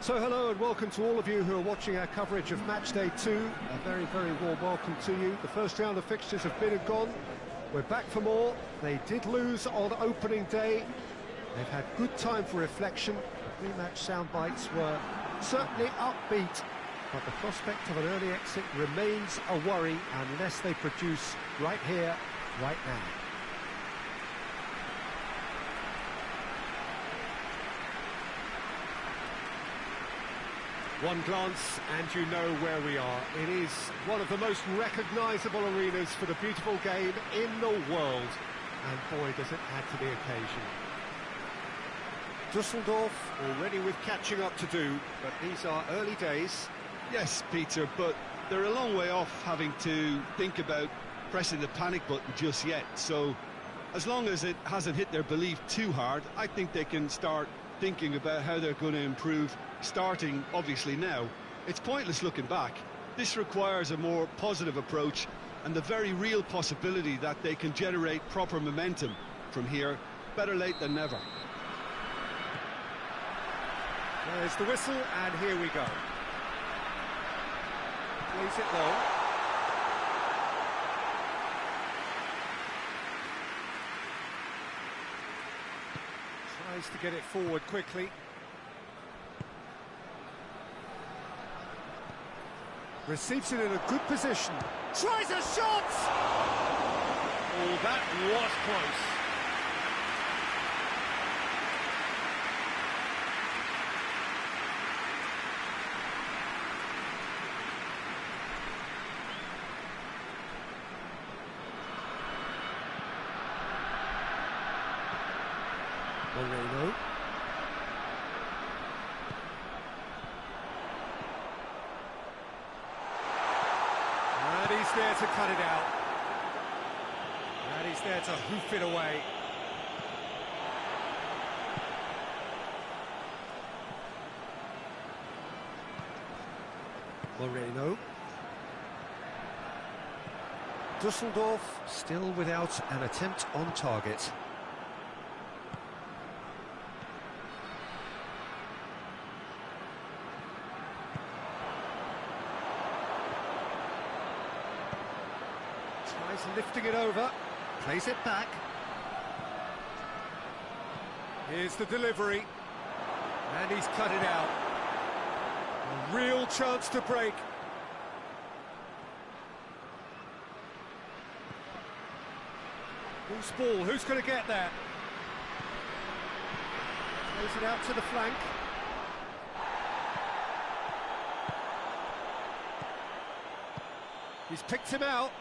So hello and welcome to all of you who are watching our coverage of match day 2. A very, very warm welcome to you. The first round of fixtures have been and gone. We're back for more. They did lose on opening day. They've had good time for reflection. The pre-match sound bites were certainly upbeat, but the prospect of an early exit remains a worry unless they produce right here, right now. One glance and you know where we are. It is one of the most recognisable arenas for the beautiful game in the world. And boy, does it add to the occasion. Düsseldorf already with catching up to do, but these are early days. Yes, Peter, but they're a long way off having to think about pressing the panic button just yet. So, as long as it hasn't hit their belief too hard, I think they can start thinking about how they're going to improve, starting obviously now. It's pointless looking back. This requires a more positive approach and the very real possibility that they can generate proper momentum from here. Better late than never. There's the whistle, and here we go. Plays it long. Tries to get it forward quickly. Receives it in a good position. Tries a shot! Oh, that was close. Torneo. And he's there to cut it out. And he's there to hoof it away. Moreno. Düsseldorf still without an attempt on target. Lifting it over, plays it back. Here's the delivery, and he's cut it out. A real chance to break. Loose ball, who's going to get that? Plays it out to the flank. He's picked him out.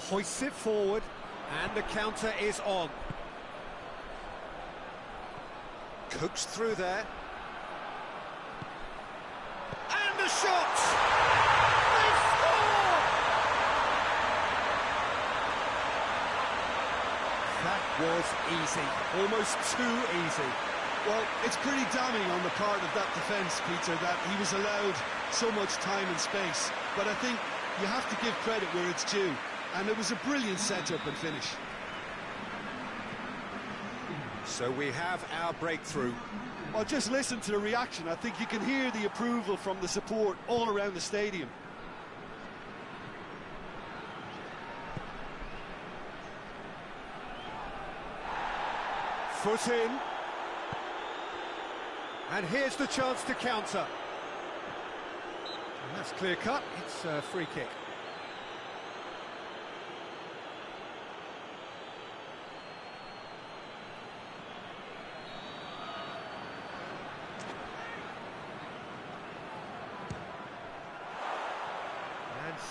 Hoists it forward, and the counter is on. Coaxed through there. And the shot! They score! That was easy, almost too easy. Well, it's pretty damning on the part of that defence, Peter, that he was allowed so much time and space. But I think you have to give credit where it's due. And it was a brilliant setup and finish. So we have our breakthrough. Well, just listen to the reaction. I think you can hear the approval from the support all around the stadium. Foot in. And here's the chance to counter. And that's clear cut. It's a free kick.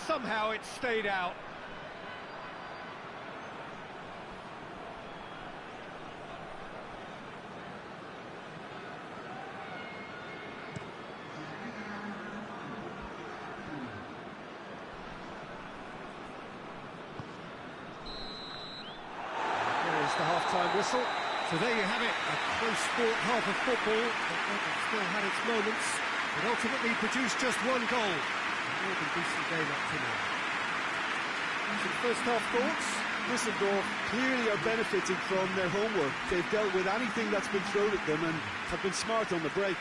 Somehow it stayed out. There's the half-time whistle. So there you have it, a close sport half of football that still had its moments, but ultimately produced just one goal. More than decent game up to now. Some first half thoughts? Düsseldorf clearly are benefiting from their homework. They've dealt with anything that's been thrown at them and have been smart on the break.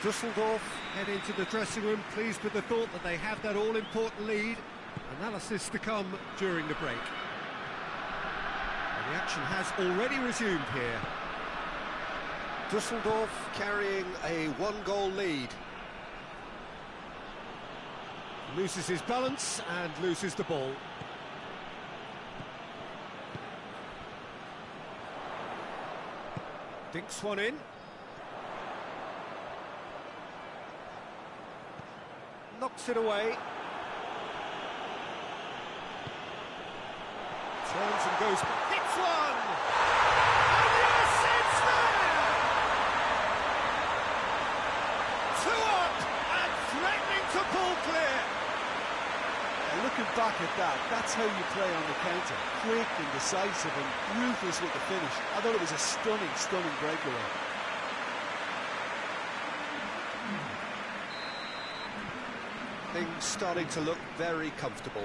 Düsseldorf head into the dressing room, pleased with the thought that they have that all-important lead. Analysis to come during the break. And the action has already resumed here. Düsseldorf carrying a one-goal lead. Loses his balance and loses the ball. Dinks one in. Knocks it away. Turns and goes, hits one! And yes, it's there! 2 up and threatening to pull clear. And looking back at that, that's how you play on the counter. Quick and decisive and ruthless with the finish. I thought it was a stunning, stunning breakaway. Things starting to look very comfortable.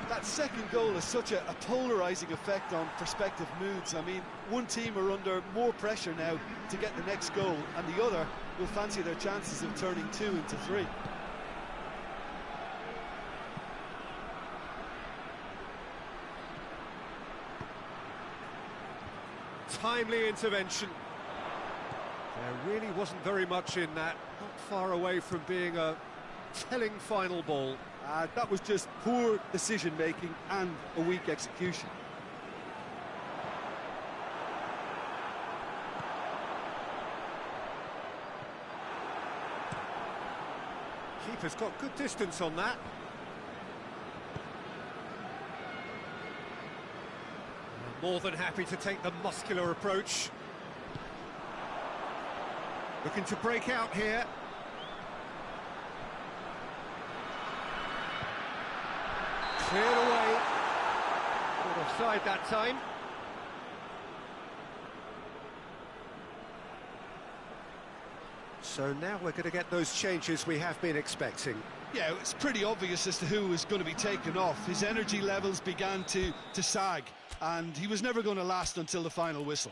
That second goal has such a polarising effect on prospective moods. I mean, one team are under more pressure now to get the next goal, and the other will fancy their chances of turning 2 into 3. Timely intervention. There really wasn't very much in that. Not far away from being a telling final ball. That was just poor decision-making and a weak execution. Keeper's got good distance on that. More than happy to take the muscular approach. Looking to break out here. Cleared away. Caught offside that time. So now we're going to get those changes we have been expecting. Yeah, it's pretty obvious as to who was going to be taken off. His energy levels began to sag, and he was never going to last until the final whistle.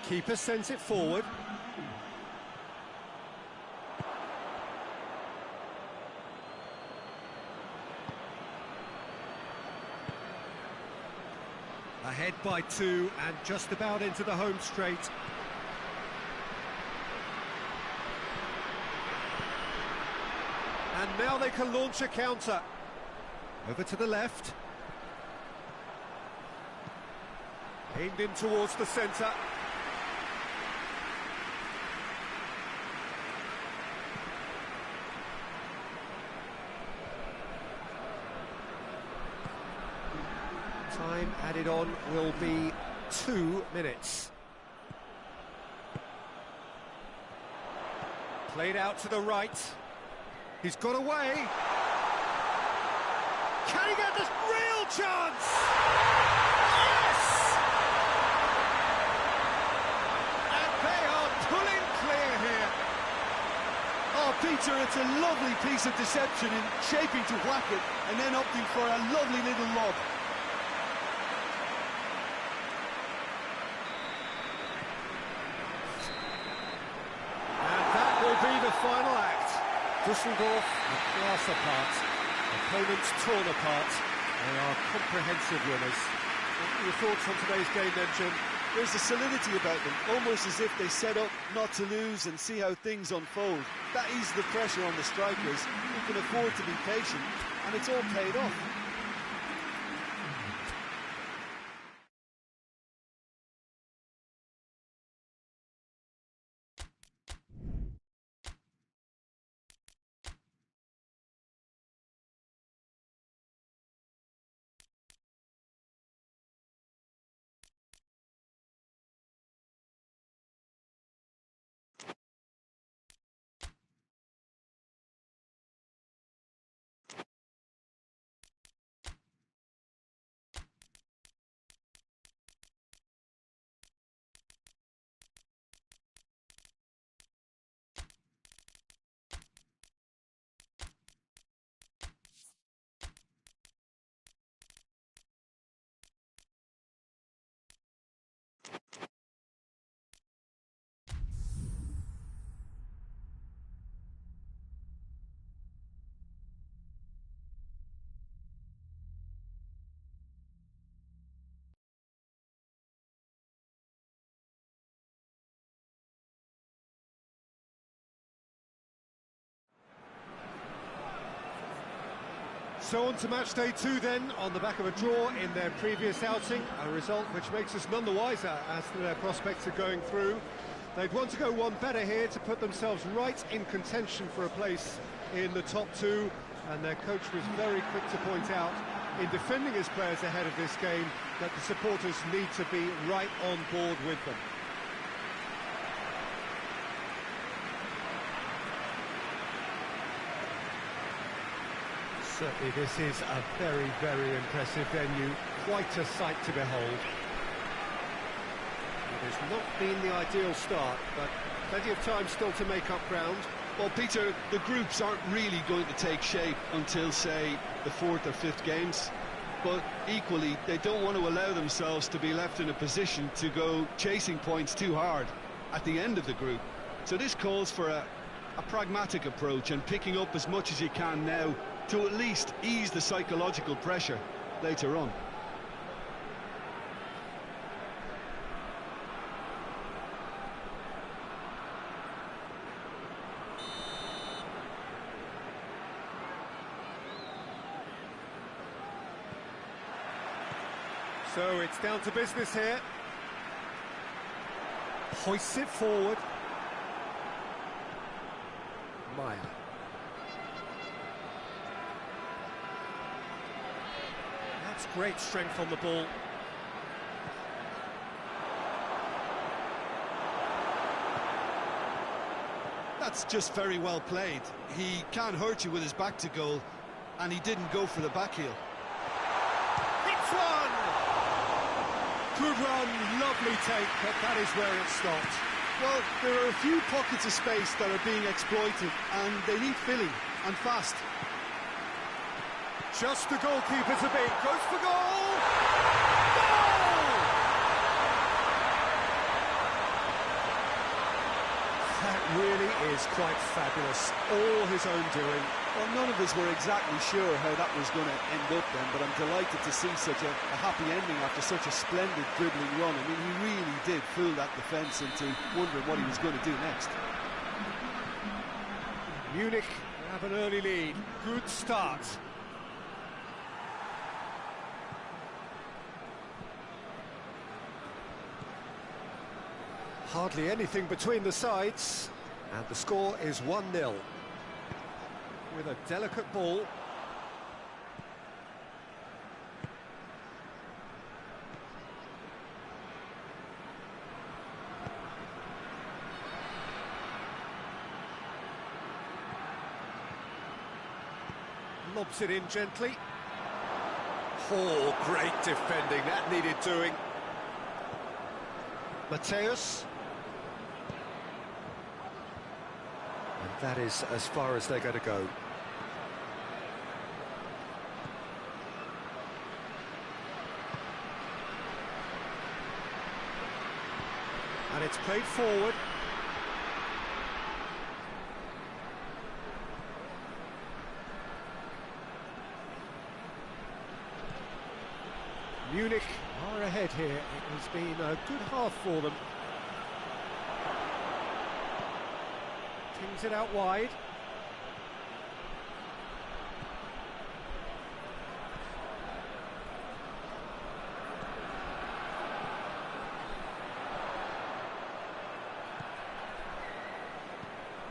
Keeper sends it forward. Ahead by 2 and just about into the home straight. And now they can launch a counter. Over to the left. Aimed in towards the centre. Time added on will be 2 minutes. Played out to the right. He's got away. Can he get this real chance? Yes! And they are pulling clear here. Oh, Peter, it's a lovely piece of deception in shaping to whack it and then opting for a lovely little lob. Be the final act. Düsseldorf a class apart, opponents torn apart. They are comprehensive winners. What are your thoughts on today's game then, Jim? There's a solidity about them, almost as if they set up not to lose and see how things unfold. That eases the pressure on the strikers, who can afford to be patient, and it's all paid off. So on to match day 2 then, on the back of a draw in their previous outing, a result which makes us none the wiser as to their prospects of going through. They'd want to go one better here to put themselves right in contention for a place in the top 2, and their coach was very quick to point out, in defending his players ahead of this game, that the supporters need to be right on board with them. Certainly this is a very, very impressive venue, quite a sight to behold. It has not been the ideal start, but plenty of time still to make up ground. Well, Peter, the groups aren't really going to take shape until, say, the 4th or 5th games. But equally, they don't want to allow themselves to be left in a position to go chasing points too hard at the end of the group. So this calls for a pragmatic approach and picking up as much as you can now to at least ease the psychological pressure later on. So it's down to business here. Hoists it forward. Meyer. That's great strength on the ball. That's just very well played. He can't hurt you with his back to goal, and he didn't go for the back heel. It's one! Good run, lovely take, but that is where it stopped. Well, there are a few pockets of space that are being exploited, and they need filling, and fast. Just the goalkeeper to beat, goes for goal! Goal! That really is quite fabulous, all his own doing. Well, none of us were exactly sure how that was going to end up then, but I'm delighted to see such a happy ending after such a splendid dribbling run. I mean, he really did fool that defence into wondering what he was going to do next. Munich have an early lead, good start. Hardly anything between the sides, and the score is 1-0. With a delicate ball. Lobs it in gently. Oh, great defending, that needed doing. Mateus. And that is as far as they're going to go. And it's played forward. Munich are ahead here. It has been a good half for them. Tings it out wide.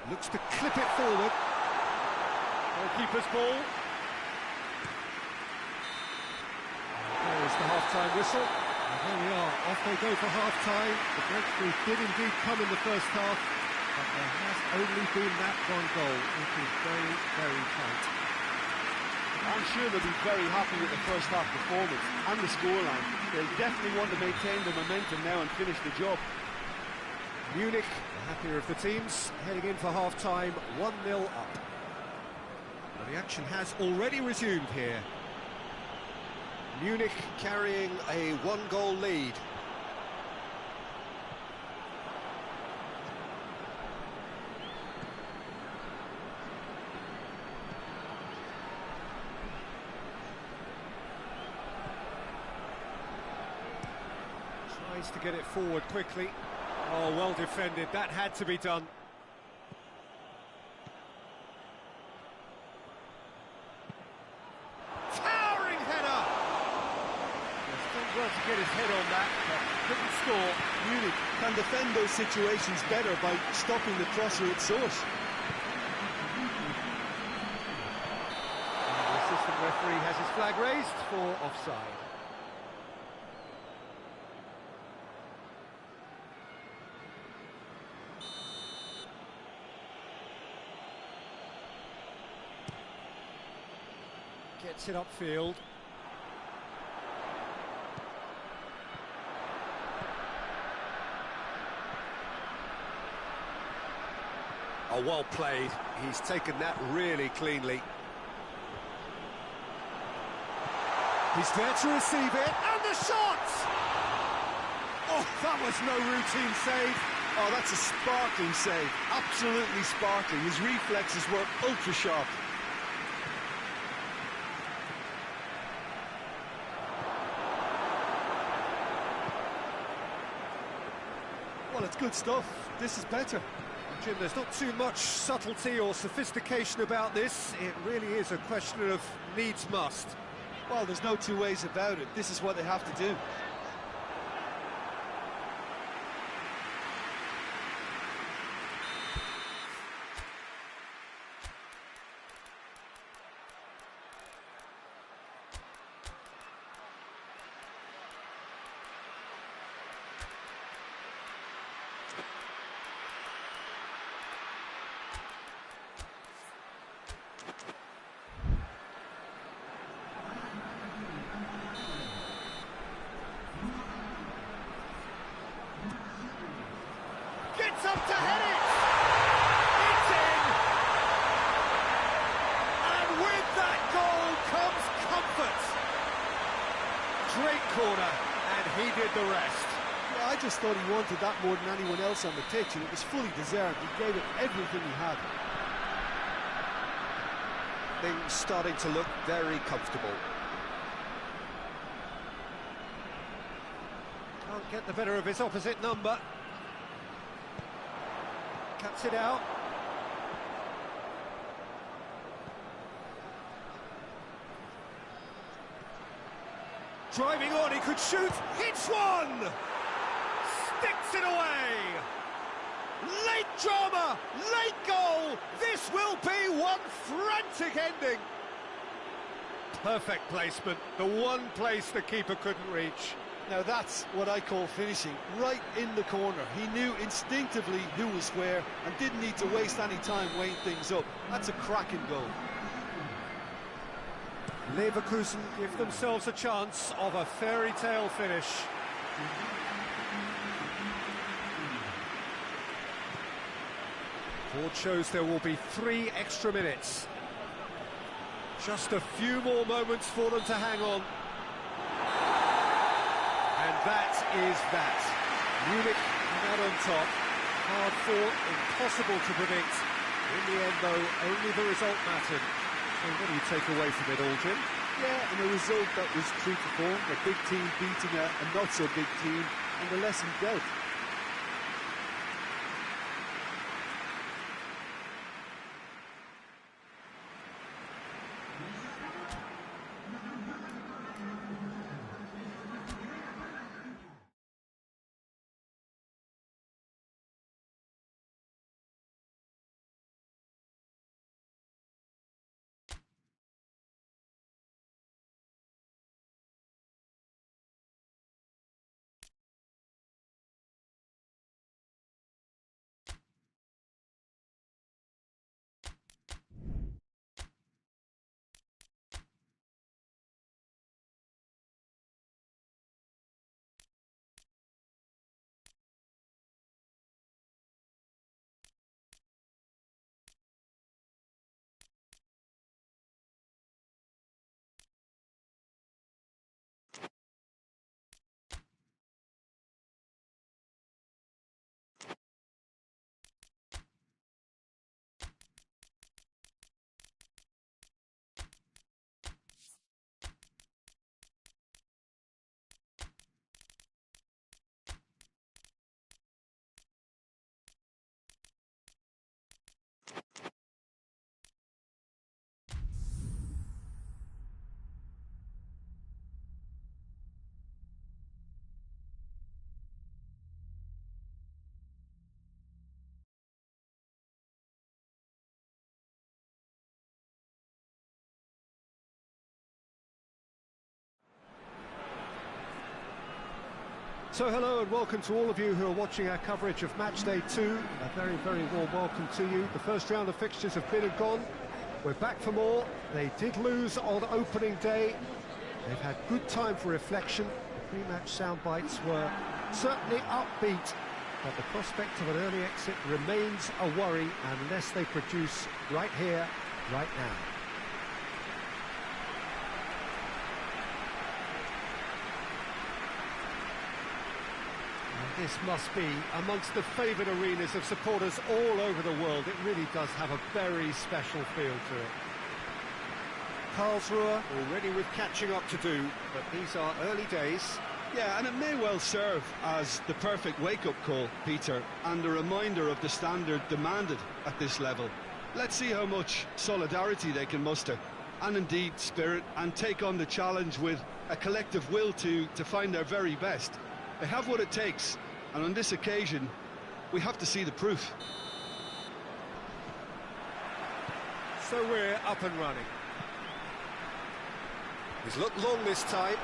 Looks to clip it forward. Goalkeeper's ball. There is the half-time whistle. And there we are, off they go for half-time. The breakthrough did indeed come in the first half, but there has only been that one goal, which is very, very tight. I'm sure they'll be very happy with the first half performance and the scoreline. They'll definitely want to maintain the momentum now and finish the job. Munich, the happier of the teams, heading in for half-time, 1-0 up. Well, the action has already resumed here. Munich carrying a one-goal lead. Tries to get it forward quickly. Oh, well defended, that had to be done. Tried to get his head on that, but couldn't score. Munich can defend those situations better by stopping the crosser at source. And the assistant referee has his flag raised for offside. Gets it upfield. Oh, well played. He's taken that really cleanly. He's there to receive it, and the shot! Oh, that was no routine save. Oh, that's a sparkling save. Absolutely sparkling. His reflexes were ultra sharp. Well, it's good stuff. This is better. Jim, there's not too much subtlety or sophistication about this. It really is a question of needs must. Well, there's no two ways about it. This is what they have to do. Gets up to head it! It's in! And with that goal comes comfort! Great corner, and he did the rest. Yeah, I just thought he wanted that more than anyone else on the pitch, and it was fully deserved. He gave it everything he had. Things starting to look very comfortable. Can't get the better of his opposite number. Cuts it out. Driving on, he could shoot. Hits one! Sticks it away! Late drama! Late goal! This will be one frantic ending! Perfect placement. The one place the keeper couldn't reach. Now that's what I call finishing, right in the corner. He knew instinctively who was where and didn't need to waste any time weighing things up. That's a cracking goal. Leverkusen give themselves a chance of a fairy tale finish. Board shows there will be 3 extra minutes. Just a few more moments for them to hang on. And that is that. Munich out on top. Hard fought, impossible to predict. In the end, though, only the result mattered. So what do you take away from it all, Jim? Yeah, and a result that was true to form. A big team beating a not-so-big team, and the lesson dealt. So hello and welcome to all of you who are watching our coverage of match day 2. A very, very warm welcome to you. The first round of fixtures have been and gone. We're back for more. They did lose on opening day. They've had good time for reflection. The pre-match sound bites were certainly upbeat, but the prospect of an early exit remains a worry unless they produce right here, right now. This must be amongst the favoured arenas of supporters all over the world. It really does have a very special feel to it. Karlsruhe already with catching up to do, but these are early days. Yeah, and it may well serve as the perfect wake-up call, Peter, and a reminder of the standard demanded at this level. Let's see how much solidarity they can muster, and indeed spirit, and take on the challenge with a collective will to find their very best. They have what it takes, and on this occasion, we have to see the proof. So we're up and running. He's looked long this time.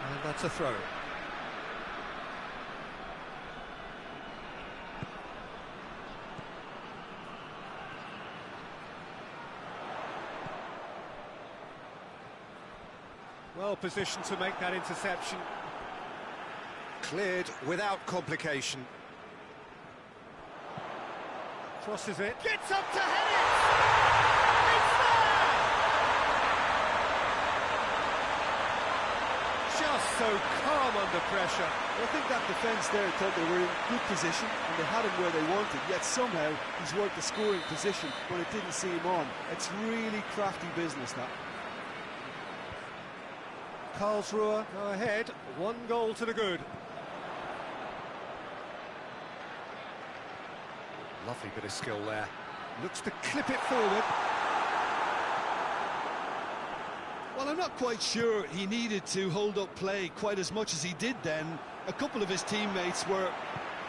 And that's a throw. Well positioned to make that interception. Cleared without complication. Crosses it. Gets up to head it! It's there! Just so calm under pressure. I think that defence there thought they were in good position and they had him where they wanted, yet somehow he's worked the scoring position when it didn't see him on. It's really crafty business, that. Karlsruhe go ahead, 1 goal to the good. Lovely bit of skill there. Looks to clip it forward. Well, I'm not quite sure he needed to hold up play quite as much as he did then. A couple of his teammates were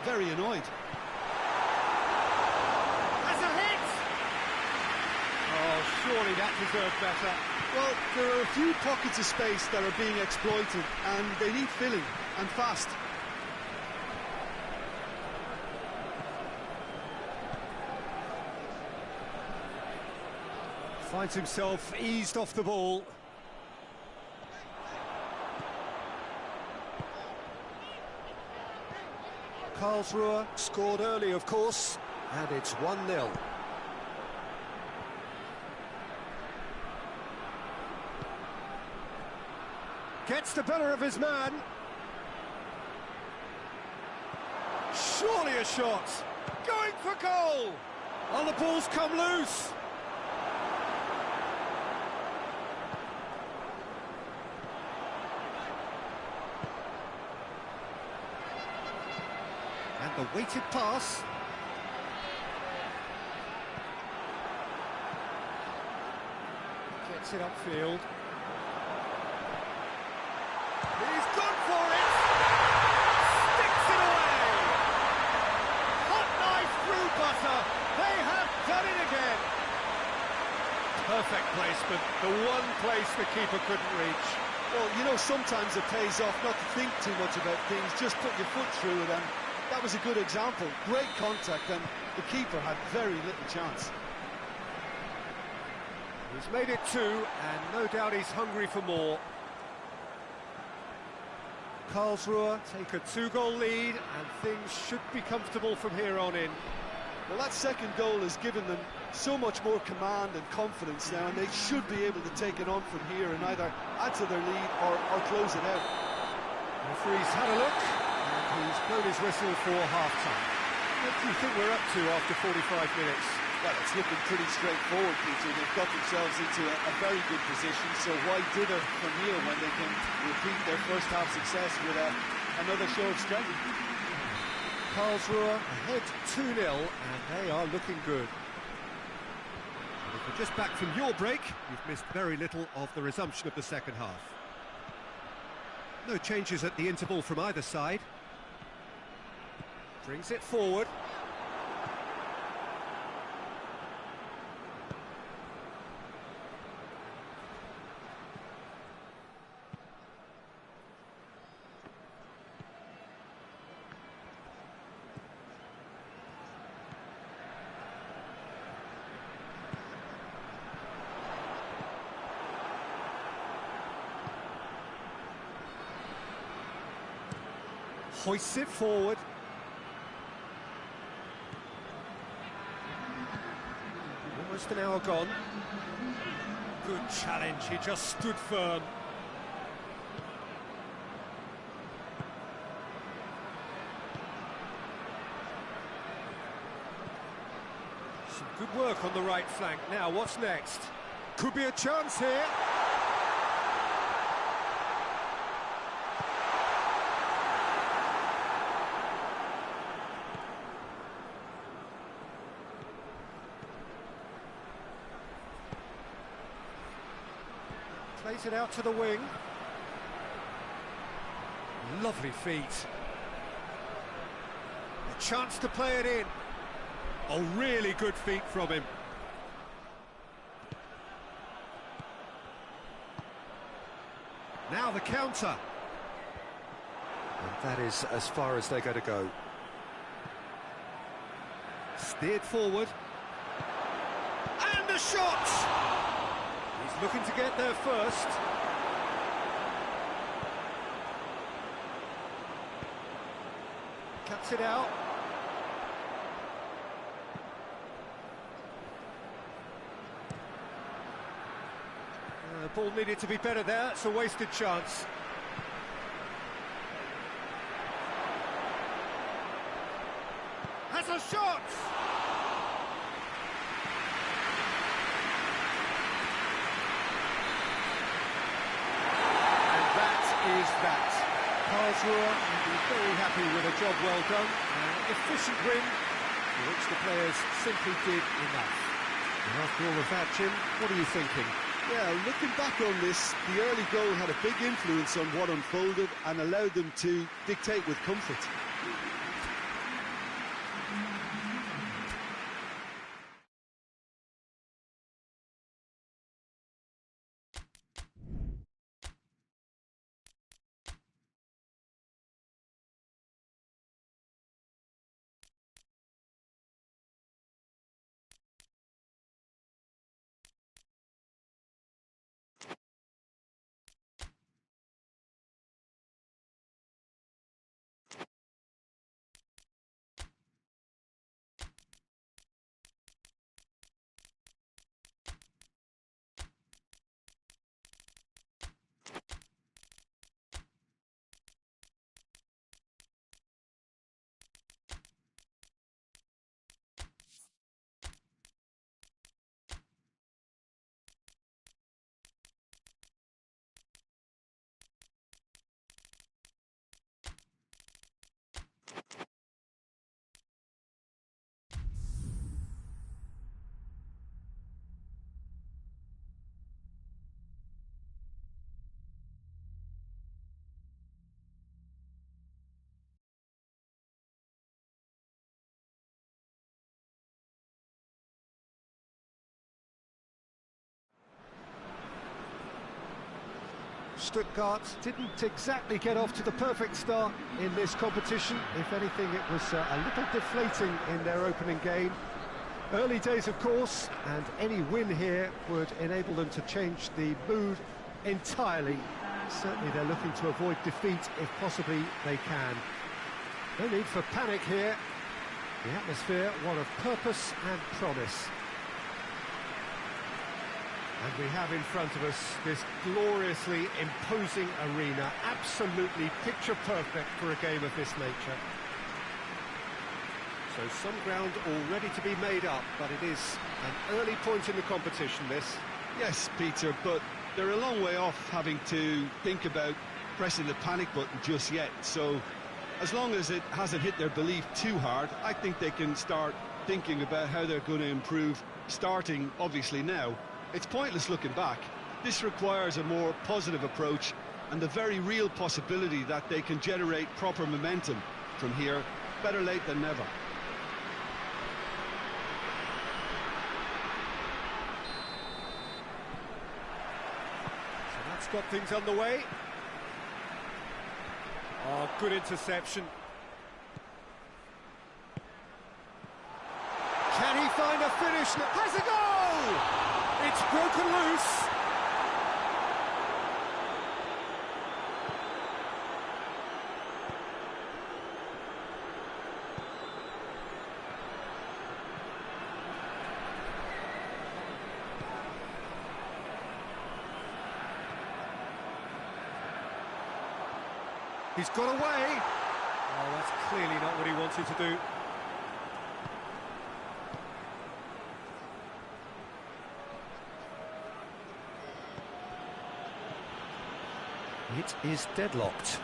very annoyed. That's a hit! Oh, surely that deserved better. Well, there are a few pockets of space that are being exploited, and they need filling, and fast. Finds himself eased off the ball. Karlsruhe scored early, of course, and it's 1-0. Gets the better of his man. Surely a shot. Going for goal. Oh, the ball's come loose. And the weighted pass. Gets it upfield. He's gone for it! Sticks it away! Hot knife through butter! They have done it again! Perfect placement, the one place the keeper couldn't reach. Well, you know, sometimes it pays off not to think too much about things, just put your foot through it, and that was a good example. Great contact, and the keeper had very little chance. He's made it 2, and no doubt he's hungry for more. Karlsruhe take a 2-goal lead, and things should be comfortable from here on in. Well, that second goal has given them so much more command and confidence now, and they should be able to take it on from here and either add to their lead or close it out. The referee's had a look, and he's blown his whistle for half-time. What do you think we're up to after 45 minutes? Well, it's looking pretty straightforward, Peter. They've got themselves into a very good position, so why dither from here when they can repeat their first half success with another show of strength? Karlsruhe ahead 2-0, and they are looking good. And if you're just back from your break, you've missed very little of the resumption of the second half. No changes at the interval from either side. Brings it forward. Hoists it forward. Almost an hour gone. Good challenge, he just stood firm. Some good work on the right flank. Now, what's next? Could be a chance here. Plays it out to the wing. Lovely feet. A chance to play it in. Oh, really good feet from him. Now the counter. And that is as far as they're going to go. Steered forward. And a shot! He's looking to get there first. Cuts it out. The ball needed to be better there. It's a wasted chance. Has a shot! Is that. Karlsruher will be very happy with a job well done. An efficient win, for which the players simply did enough. And after all of that, Jim, what are you thinking? Yeah, looking back on this, the early goal had a big influence on what unfolded and allowed them to dictate with comfort. Stuttgart didn't exactly get off to the perfect start in this competition. If anything, it was a little deflating in their opening game. Early days, of course, and any win here would enable them to change the mood entirely. Certainly they're looking to avoid defeat if possibly they can. No need for panic here. The atmosphere, one of purpose and promise. And we have in front of us this gloriously imposing arena, absolutely picture-perfect for a game of this nature. So some ground already to be made up, but it is an early point in the competition, this. Yes, Peter, but they're a long way off having to think about pressing the panic button just yet. So as long as it hasn't hit their belief too hard, I think they can start thinking about how they're going to improve, starting, obviously, now. It's pointless looking back. This requires a more positive approach and the very real possibility that they can generate proper momentum from here. Better late than never. So that's got things underway. Oh, good interception. Can he find a finish? Has a goal! It's broken loose. He's got away. Oh, that's clearly not what he wanted to do. It is deadlocked.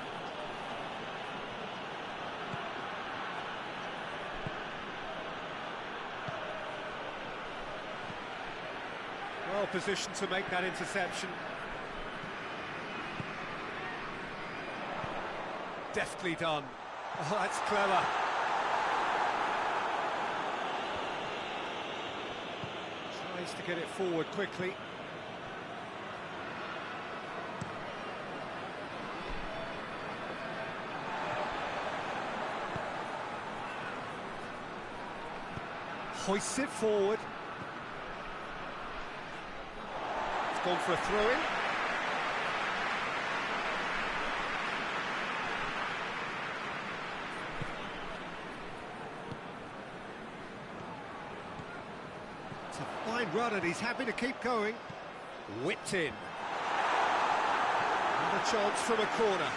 Well positioned to make that interception. Deftly done. Oh, that's clever. Tries to get it forward quickly. Hoists it forward. It's gone for a throw-in. It's a fine run and he's happy to keep going. Whipped in. Another chance from a corner.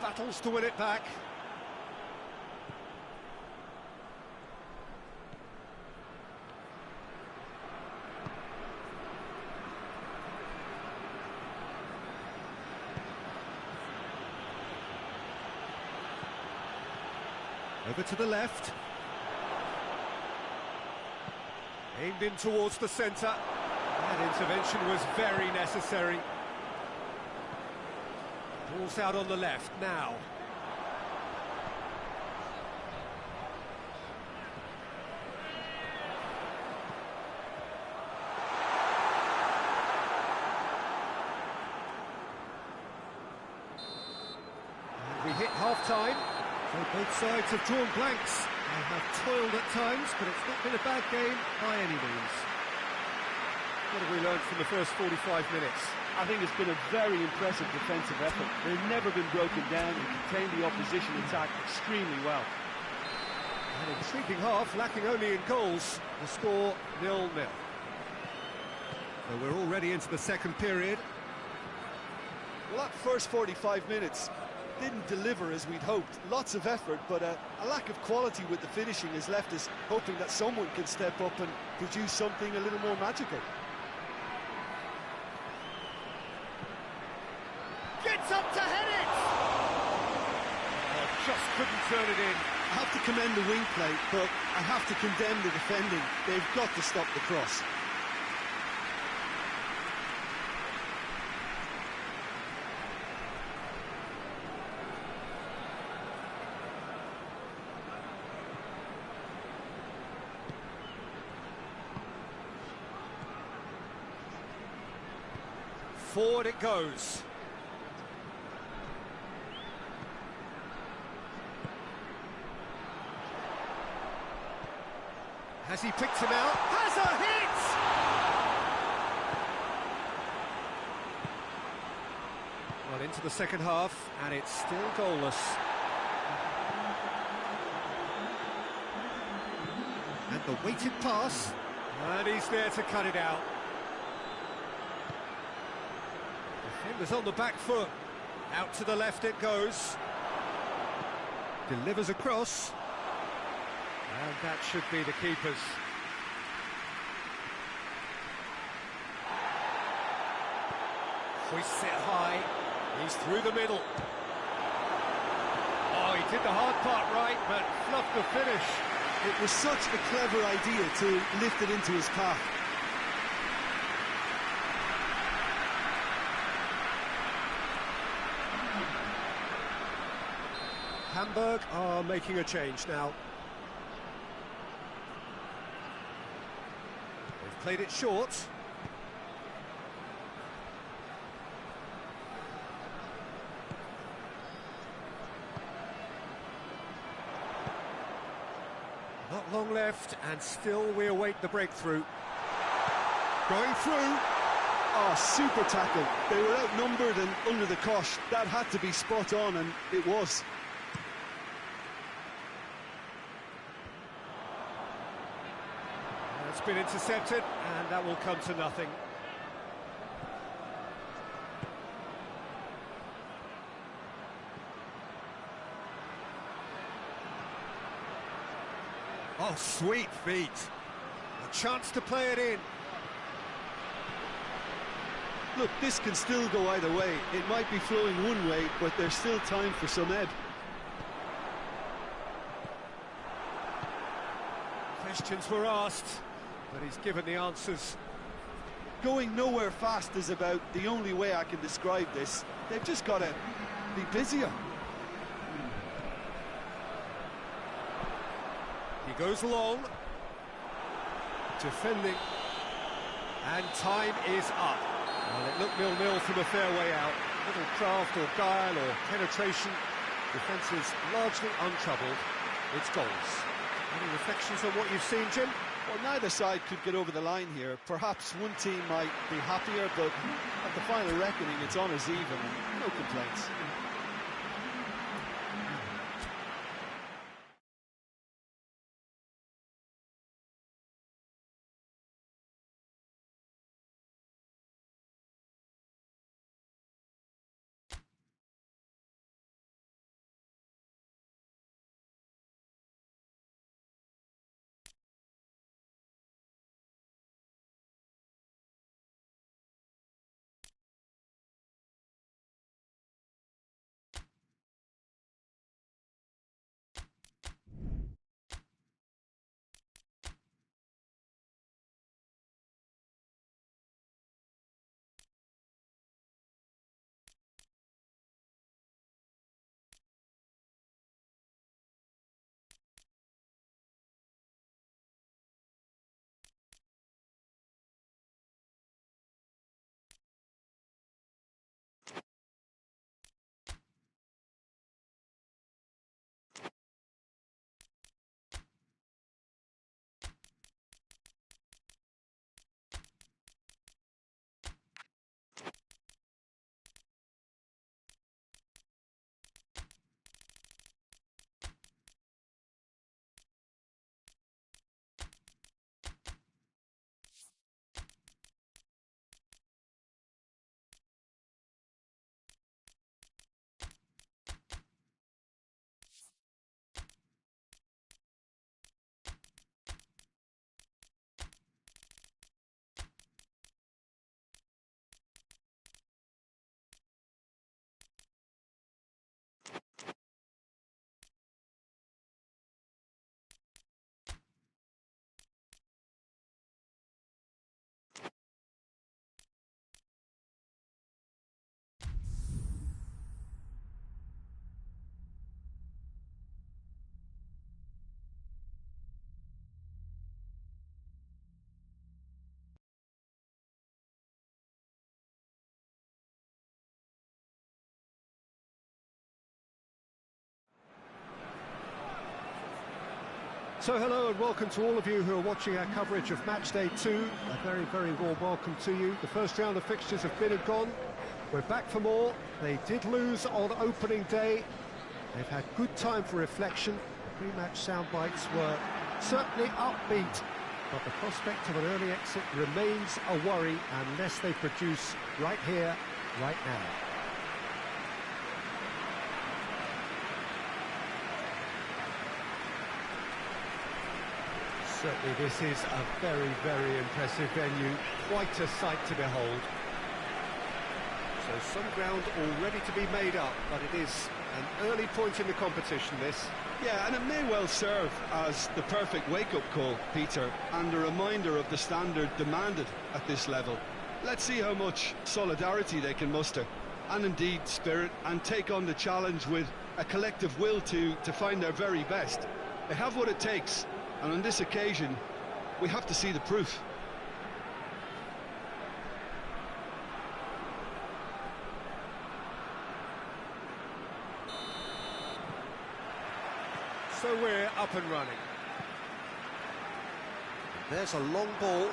Battles to win it back. Over to the left. Aimed in towards the centre. That intervention was very necessary. Ball's out on the left now. And we hit half-time. So both sides have drawn blanks. They have toiled at times, but it's not been a bad game by any means. What have we learned from the first 45 minutes? I think it's been a very impressive defensive effort. They've never been broken down and contained the opposition attack extremely well. An intriguing half, lacking only in goals. The score 0-0. So we're already into the second period. Well, that first 45 minutes didn't deliver as we'd hoped. Lots of effort, but a lack of quality with the finishing has left us hoping that someone can step up and produce something a little more magical. Gets up to head it! Oh, just couldn't turn it in. I have to commend the wing play, but I have to condemn the defending. They've got to stop the cross. Forward it goes. Has he picked him out? Has a hit! Well, into the second half, and it's still goalless. And the weighted pass, and he's there to cut it out. Defender's on the back foot. Out to the left it goes. Delivers across. And that should be the keeper's. Hoists it high. He's through the middle. Oh, he did the hard part right, but fluffed the finish. It was such a clever idea to lift it into his path. Hamburg are making a change now. They've played it short. Not long left, and still we await the breakthrough. Going through. Oh, super tackle. They were outnumbered and under the cosh. That had to be spot on, and it was. been intercepted, and that will come to nothing. Oh, sweet feet. A chance to play it in. Look, this can still go either way. It might be flowing one way, but there's still time for some ebb. Questions were asked, but he's given the answers. Going nowhere fast is about the only way I can describe this. They've just got to be busier. He goes long. Defending. And time is up. Well, it looked 0-0 from a fair way out. Little craft or guile or penetration. Defence is largely untroubled. It's goals. Any reflections on what you've seen, Jim? Well, neither side could get over the line here. Perhaps one team might be happier, but at the final reckoning, it's on as even. No complaints. So hello and welcome to all of you who are watching our coverage of match day 2. A very, very warm welcome to you. The first round of fixtures have been and gone. We're back for more. They did lose on opening day. They've had good time for reflection. The pre-match sound bites were certainly upbeat, but the prospect of an early exit remains a worry unless they produce right here, right now. Certainly this is a very, very impressive venue, quite a sight to behold. So some ground already to be made up, but it is an early point in the competition, this. Yeah, and it may well serve as the perfect wake-up call, Peter, and a reminder of the standard demanded at this level. Let's see how much solidarity they can muster, and indeed spirit, and take on the challenge with a collective will to find their very best. They have what it takes. And on this occasion, we have to see the proof. So we're up and running. There's a long ball.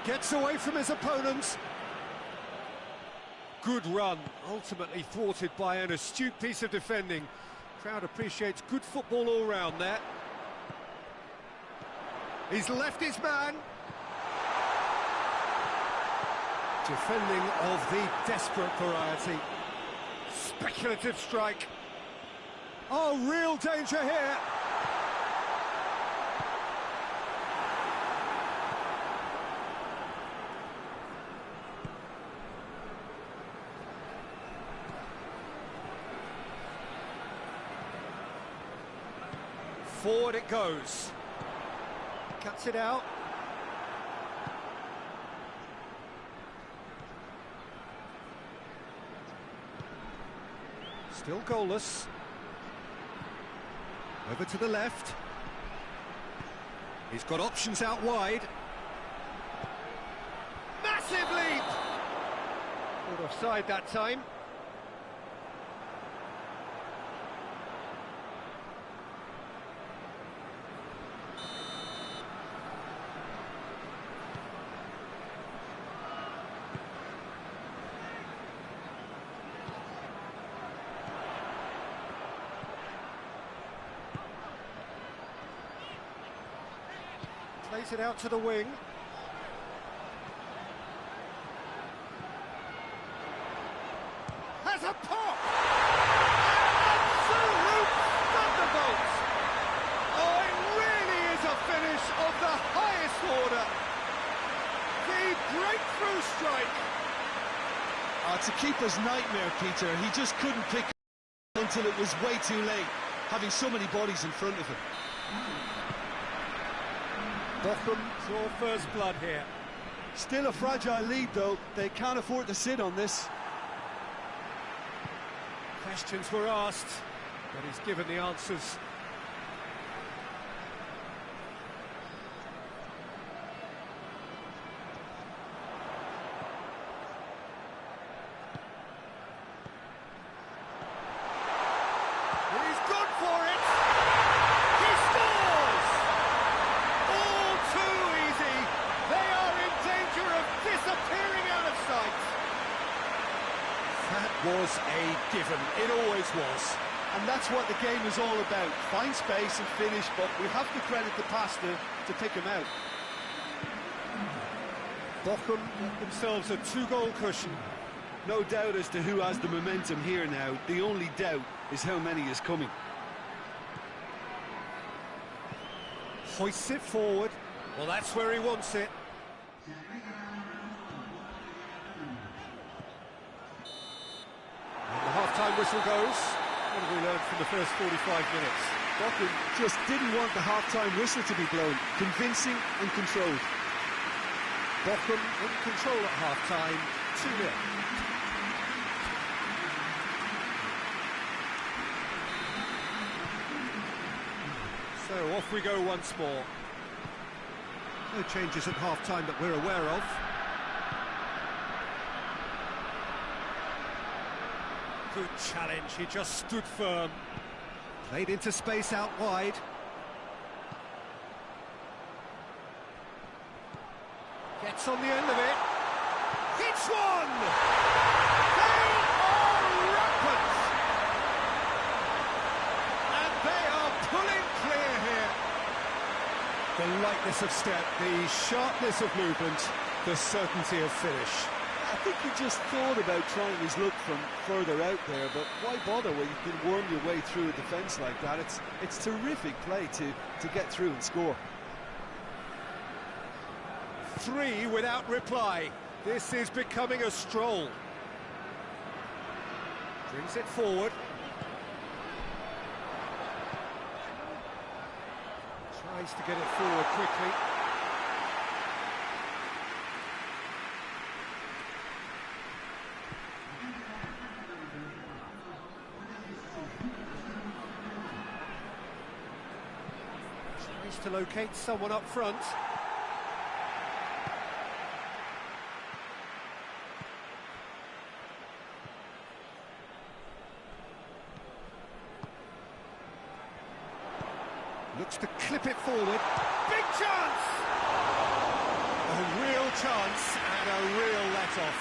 Gets away from his opponents. Good run, ultimately thwarted by an astute piece of defending. Crowd appreciates good football all round there. He's left his man. Defending of the desperate variety. Speculative strike. Oh, real danger here. Forward it goes. Cuts it out. Still goalless. Over to the left. He's got options out wide. Massive leap! Caught offside that time. Plays it out to the wing. Has a pop! Absolute thunderbolt! Oh, it really is a finish of the highest order. The breakthrough strike. It's a keeper's nightmare, Peter. He just couldn't pick until it was way too late, having so many bodies in front of him. Bochum draw first blood here. Still a fragile lead, though. They can't afford to sit on this. Questions were asked, but he's given the answers. He's gone for it! He scores! All too easy. They are in danger of disappearing out of sight. That was a given. It always was. And that's what the game is all about. Find space and finish, but we have to credit the pass to pick him out. Bochum get themselves a two-goal cushion. No doubt as to who has the momentum here now. The only doubt is how many is coming. Hoists it forward. Well, that's where he wants it. And the half-time whistle goes. What have we learned from the first 45 minutes? Bochum just didn't want the half-time whistle to be blown. Convincing and controlled. Bochum in control at half-time, 2-0. So off we go once more. No changes at half-time that we're aware of. Good challenge, he just stood firm. Played into space out wide. Gets on the end of it. Hits one! They are rampant! And they are pulling clear here. The lightness of step, the sharpness of movement, the certainty of finish. I think he just thought about trying his luck from further out there, but why bother when you can worm your way through a defence like that? It's terrific play to get through and score. 3 without reply. This is becoming a stroll. Brings it forward. Tries to get it forward quickly. Tries to locate someone up front. Looks to clip it forward. Big chance! A real chance and a real let-off.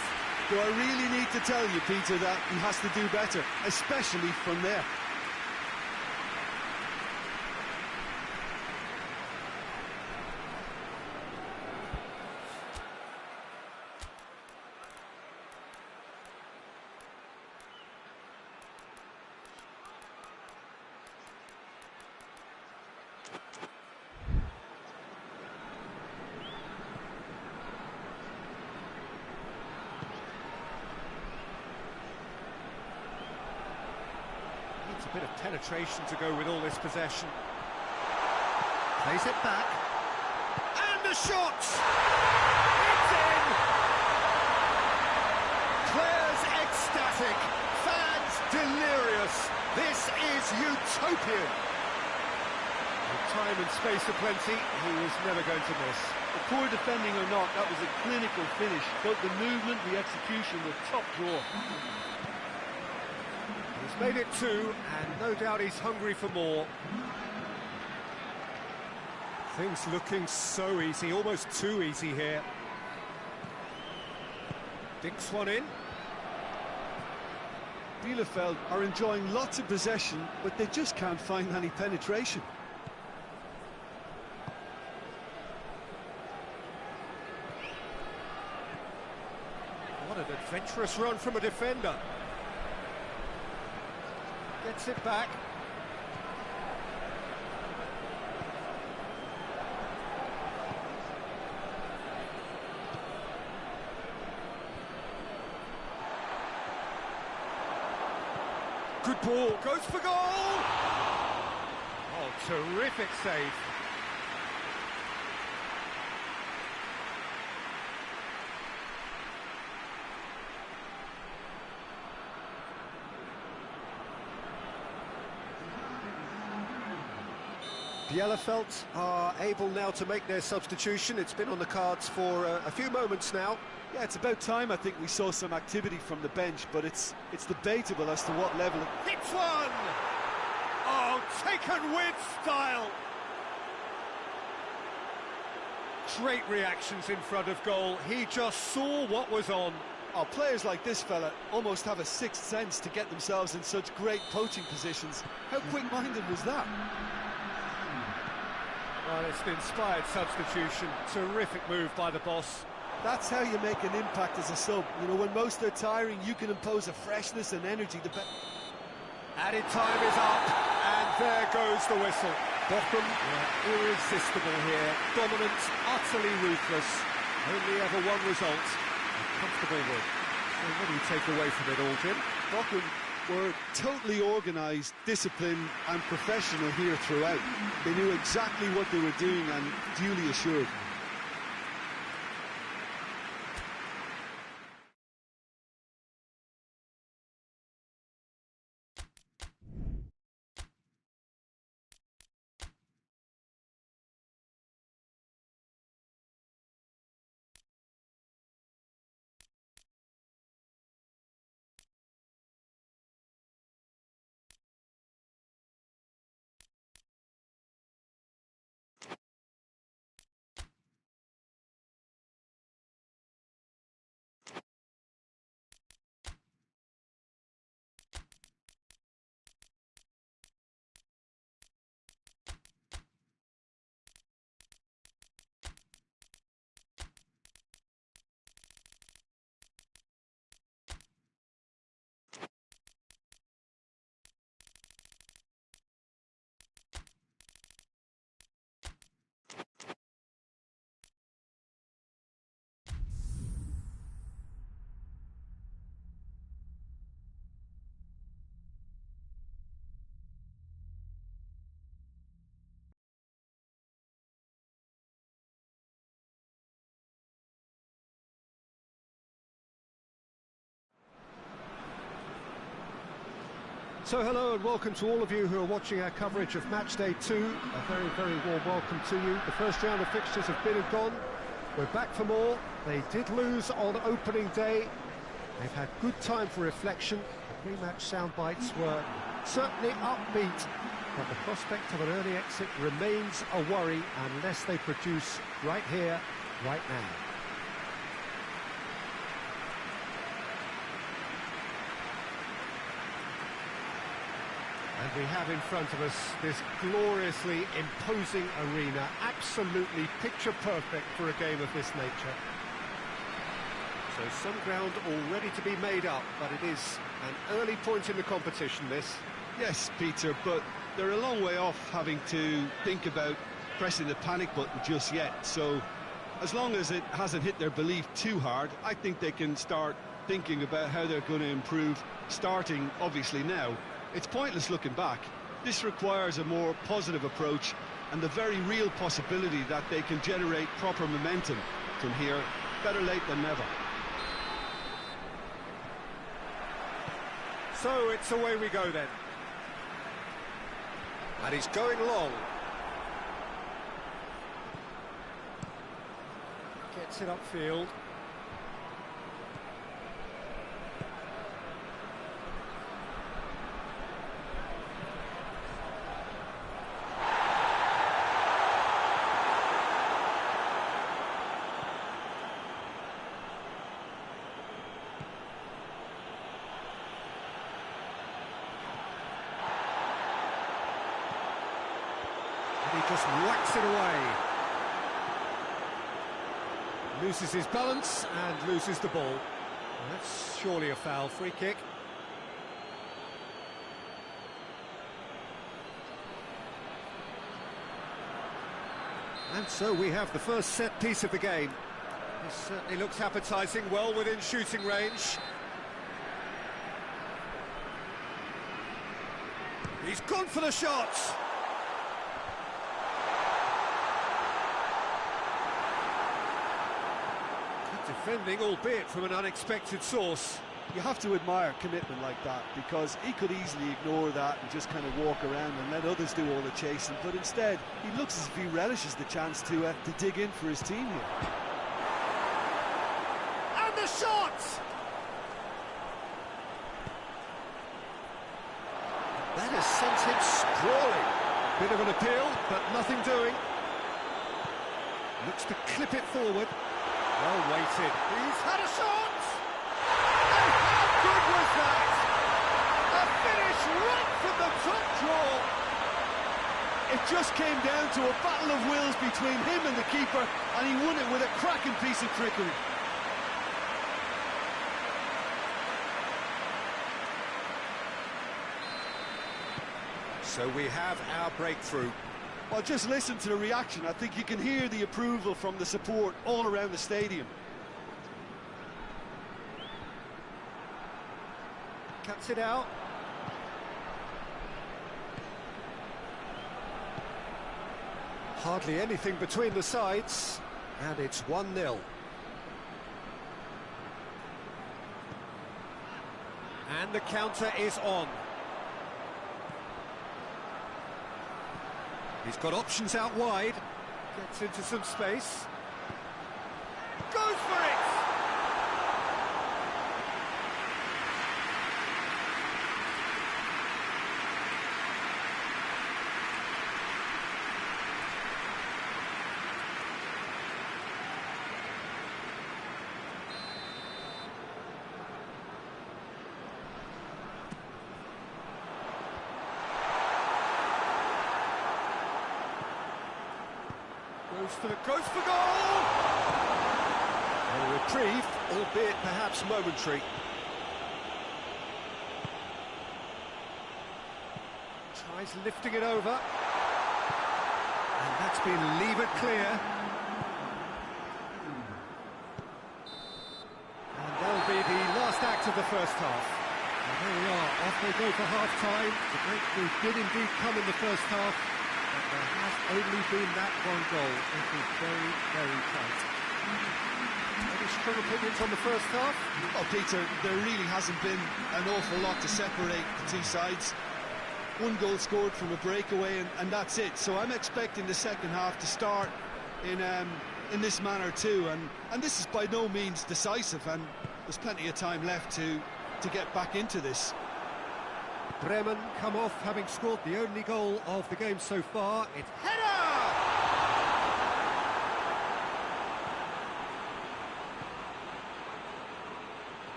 Do I really need to tell you, Peter, that he has to do better, especially from there? A bit of penetration to go with all this possession. Plays it back. And the shot! It's in! Players ecstatic, fans delirious. This is utopian. With time and space aplenty, he was never going to miss. The poor defending or not, that was a clinical finish. Both the movement, the execution were top drawer. He's made it two, and no doubt he's hungry for more. Things looking so easy, almost too easy here. Dinks one in. Bielefeld are enjoying lots of possession, but they just can't find any penetration. What an adventurous run from a defender. Gets it back. Good ball, goes for goal! Oh, terrific save. Bielefeld are able now to make their substitution. It's been on the cards for a few moments now. Yeah, it's about time I think we saw some activity from the bench, but it's debatable as to what level. Hits one! Oh, taken with style! Great reactions in front of goal. He just saw what was on. Oh, players like this fella almost have a sixth sense to get themselves in such great poaching positions. How quick-minded was that? Well, it's an inspired substitution. Terrific move by the boss. That's how you make an impact as a sub. You know, when most are tiring, you can impose a freshness and energy. Added time is up, and there goes the whistle. Bochum, irresistible here. Dominant, utterly ruthless. Only ever one result. A comfortable win. So what do you take away from it all, Jim? Bochum were totally organised, disciplined and professional here throughout. They knew exactly what they were doing and duly assured. So hello and welcome to all of you who are watching our coverage of match day 2. A very, very warm welcome to you. The first round of fixtures have been and gone. We're back for more. They did lose on opening day. They've had good time for reflection. The pre-match sound bites were certainly upbeat, but the prospect of an early exit remains a worry unless they produce right here, right now. And we have in front of us this gloriously imposing arena, absolutely picture perfect for a game of this nature. So some ground already to be made up, but it is an early point in the competition, this. Yes, Peter, but they're a long way off having to think about pressing the panic button just yet. So as long as it hasn't hit their belief too hard, I think they can start thinking about how they're going to improve, starting obviously now. It's pointless looking back. This requires a more positive approach and the very real possibility that they can generate proper momentum from here. Better late than never. So it's away we go then. And he's going long. Gets it upfield. He just whacks it away. Loses his balance and loses the ball. Well, that's surely a foul. Free kick. And so we have the first set piece of the game. This certainly looks appetising, well within shooting range. He's gone for the shots. Defending, albeit from an unexpected source. You have to admire commitment like that, because he could easily ignore that and just kind of walk around and let others do all the chasing, but instead he looks as if he relishes the chance to dig in for his team here. And the shot! That has sent him sprawling. Bit of an appeal, but nothing doing. Looks to clip it forward. Well weighted. He's had a shot! And how good was that? A finish right from the top draw. It just came down to a battle of wills between him and the keeper, and he won it with a cracking piece of trickery. So we have our breakthrough. Well, just listen to the reaction. I think you can hear the approval from the support all around the stadium. Cuts it out. Hardly anything between the sides, and it's 1-0. And the counter is on. He's got options out wide. Gets into some space. Goes for it! Goes for goal! A reprieve, albeit perhaps momentary. Tries lifting it over. And that's been levered clear. And that'll be the last act of the first half. And there we are, off they go for half-time. The breakthrough did indeed come in the first half. There has only been that one goal. It was very, very tight. Any strong opinions on the first half? Oh, Peter, there really hasn't been an awful lot to separate the two sides. One goal scored from a breakaway, and that's it. So I'm expecting the second half to start in this manner too. And this is by no means decisive, and there's plenty of time left to get back into this. Bremen come off having scored the only goal of the game so far. It's header!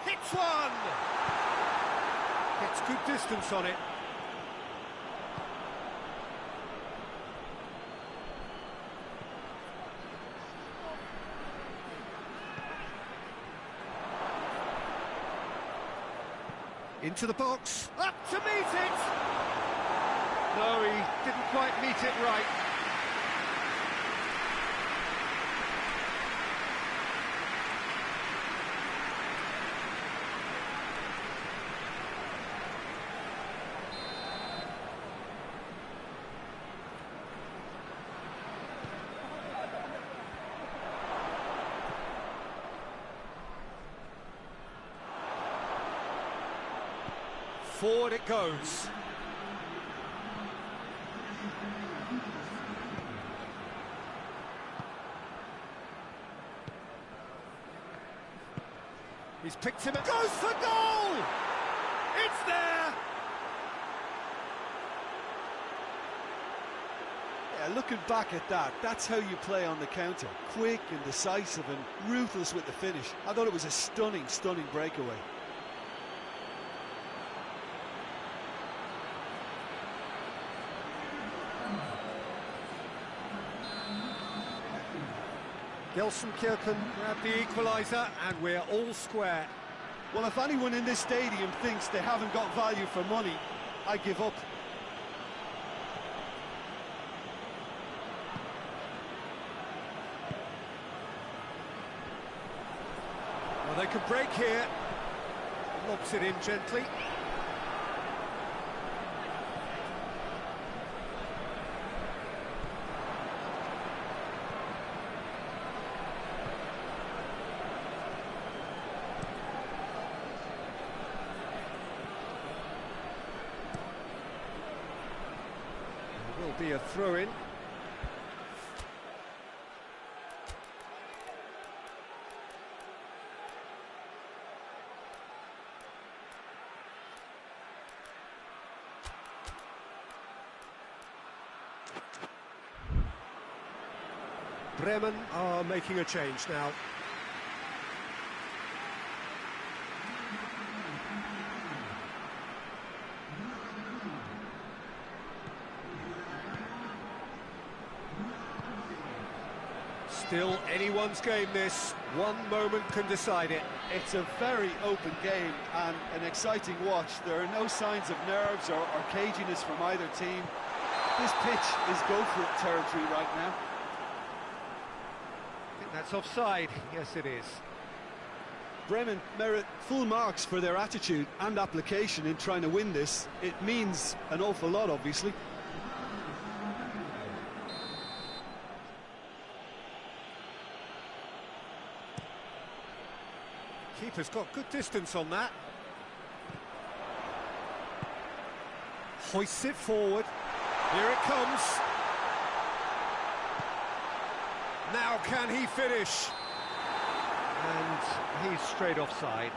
Hits one! Gets good distance on it. Into the box, up to meet it! No, he didn't quite meet it right. Forward it goes. He's picked him up. Goes for goal! It's there! Yeah, looking back at that, that's how you play on the counter. Quick and decisive and ruthless with the finish. I thought it was a stunning, stunning breakaway. Gelsenkirchen grabbed the equaliser, and we're all square. Well, if anyone in this stadium thinks they haven't got value for money, I give up. Well, they could break here. Lobs it in gently. Be a throw-in. Bremen are making a change now. Still anyone's game this. One moment can decide it. It's a very open game and an exciting watch. There are no signs of nerves or caginess from either team. This pitch is go-for-it territory right now. I think that's offside. Yes, it is. Bremen merit full marks for their attitude and application in trying to win this. It means an awful lot, obviously. Keeper's got good distance on that. Hoists it forward. Here it comes. Now can he finish? And he's straight offside.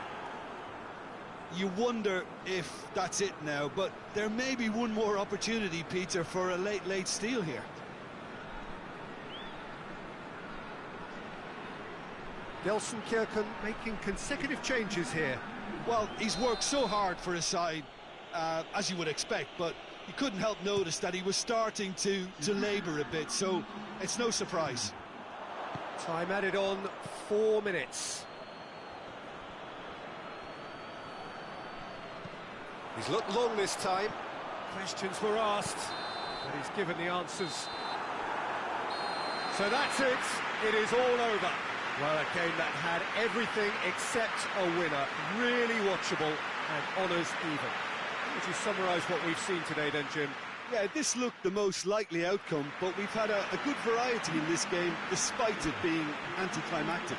You wonder if that's it now, but there may be one more opportunity, Peter, for a late steal here. Gelsenkirchen making consecutive changes here. Well, he's worked so hard for his side, as you would expect, but you couldn't help notice that he was starting to labour a bit, so it's no surprise. Time added on, 4 minutes. He's looked long this time. Questions were asked, but he's given the answers. So that's it. It is all over. Well, a game that had everything except a winner. Really watchable and honours even. Would you summarise what we've seen today then, Jim? Yeah, this looked the most likely outcome, but we've had a good variety in this game, despite it being anticlimactic.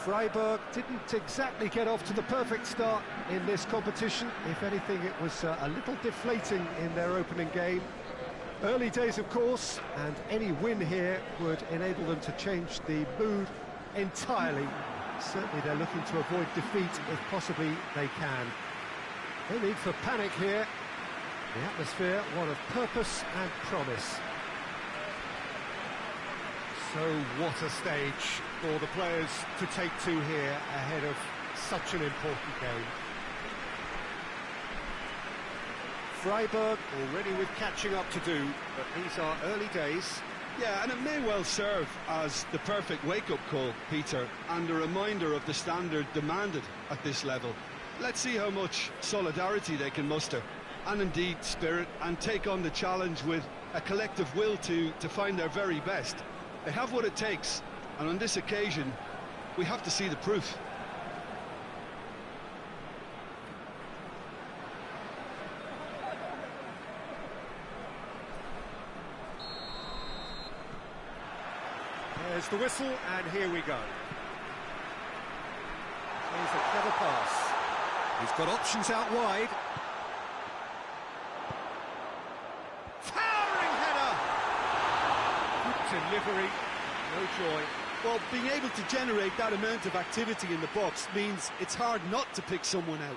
Freiburg didn't exactly get off to the perfect start in this competition. If anything, it was a little deflating in their opening game. Early days, of course, and any win here would enable them to change the mood entirely. Certainly they're looking to avoid defeat if possibly they can. No need for panic here. The atmosphere, one of purpose and promise. So what a stage for the players to take to here ahead of such an important game. Freiburg already with catching up to do, but these are early days. Yeah, and it may well serve as the perfect wake-up call, Peter, and a reminder of the standard demanded at this level. Let's see how much solidarity they can muster, and indeed spirit, and take on the challenge with a collective will to find their very best. They have what it takes, and on this occasion, we have to see the proof. There's the whistle, and here we go. Here's a clever pass. He's got options out wide. Towering header! Good delivery, no joy. Well, being able to generate that amount of activity in the box means it's hard not to pick someone out.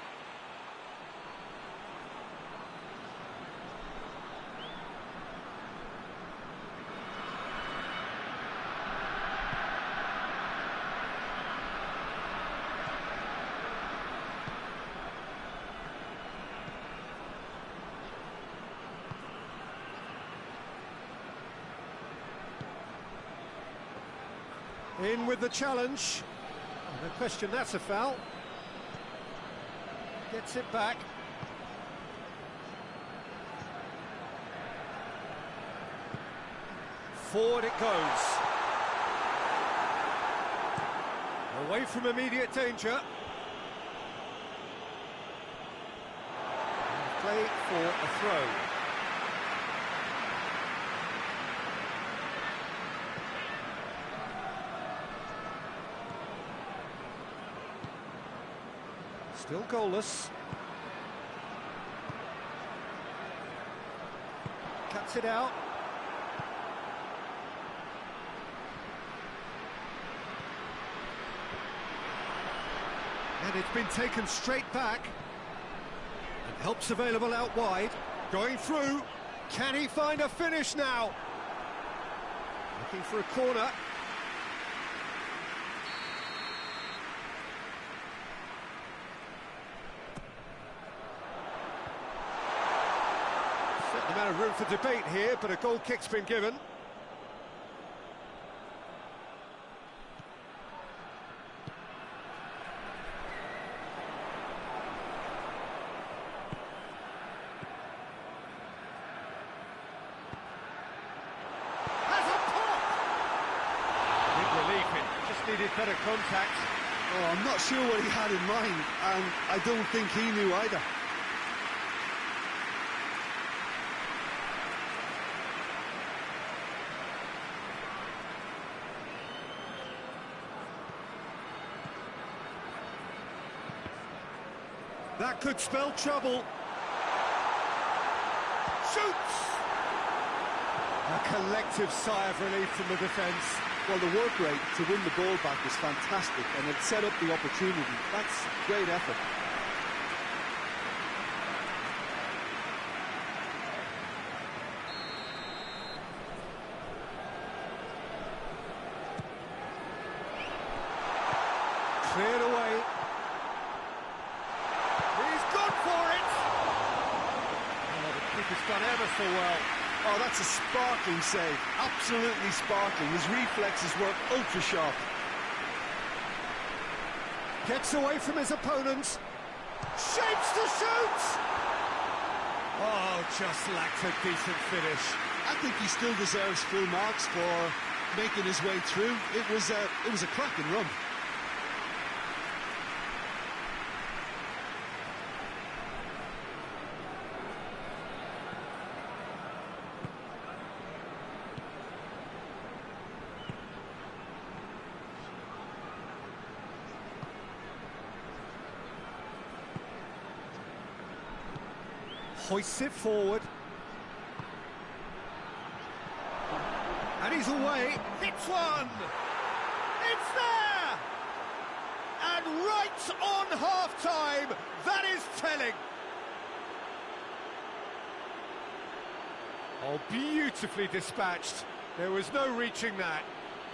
In with the challenge. Oh, no question, that's a foul. Gets it back. Forward it goes. Away from immediate danger. And play for a throw. Still goalless. Cuts it out. And it's been taken straight back. And help's available out wide. Going through. Can he find a finish now? Looking for a corner. Amount of room for debate here, but a goal kick's been given. Has a pop! Big relief, it just needed better contact. Oh, I'm not sure what he had in mind, and I don't think he knew either. That could spell trouble. Shoots! A collective sigh of relief from the defence. Well, the work rate to win the ball back was fantastic, and it set up the opportunity. That's great effort. Cleared away. Keeper's done ever so well. Oh, that's a sparkling save. Absolutely sparkling. His reflexes work ultra sharp. Gets away from his opponents. Shapes to shoot! Oh, just lacked a decent finish. I think he still deserves full marks for making his way through. It was a cracking run. Hoists it forward. And he's away. Hits one! It's there! And right on half-time, that is telling. Oh, beautifully dispatched. There was no reaching that.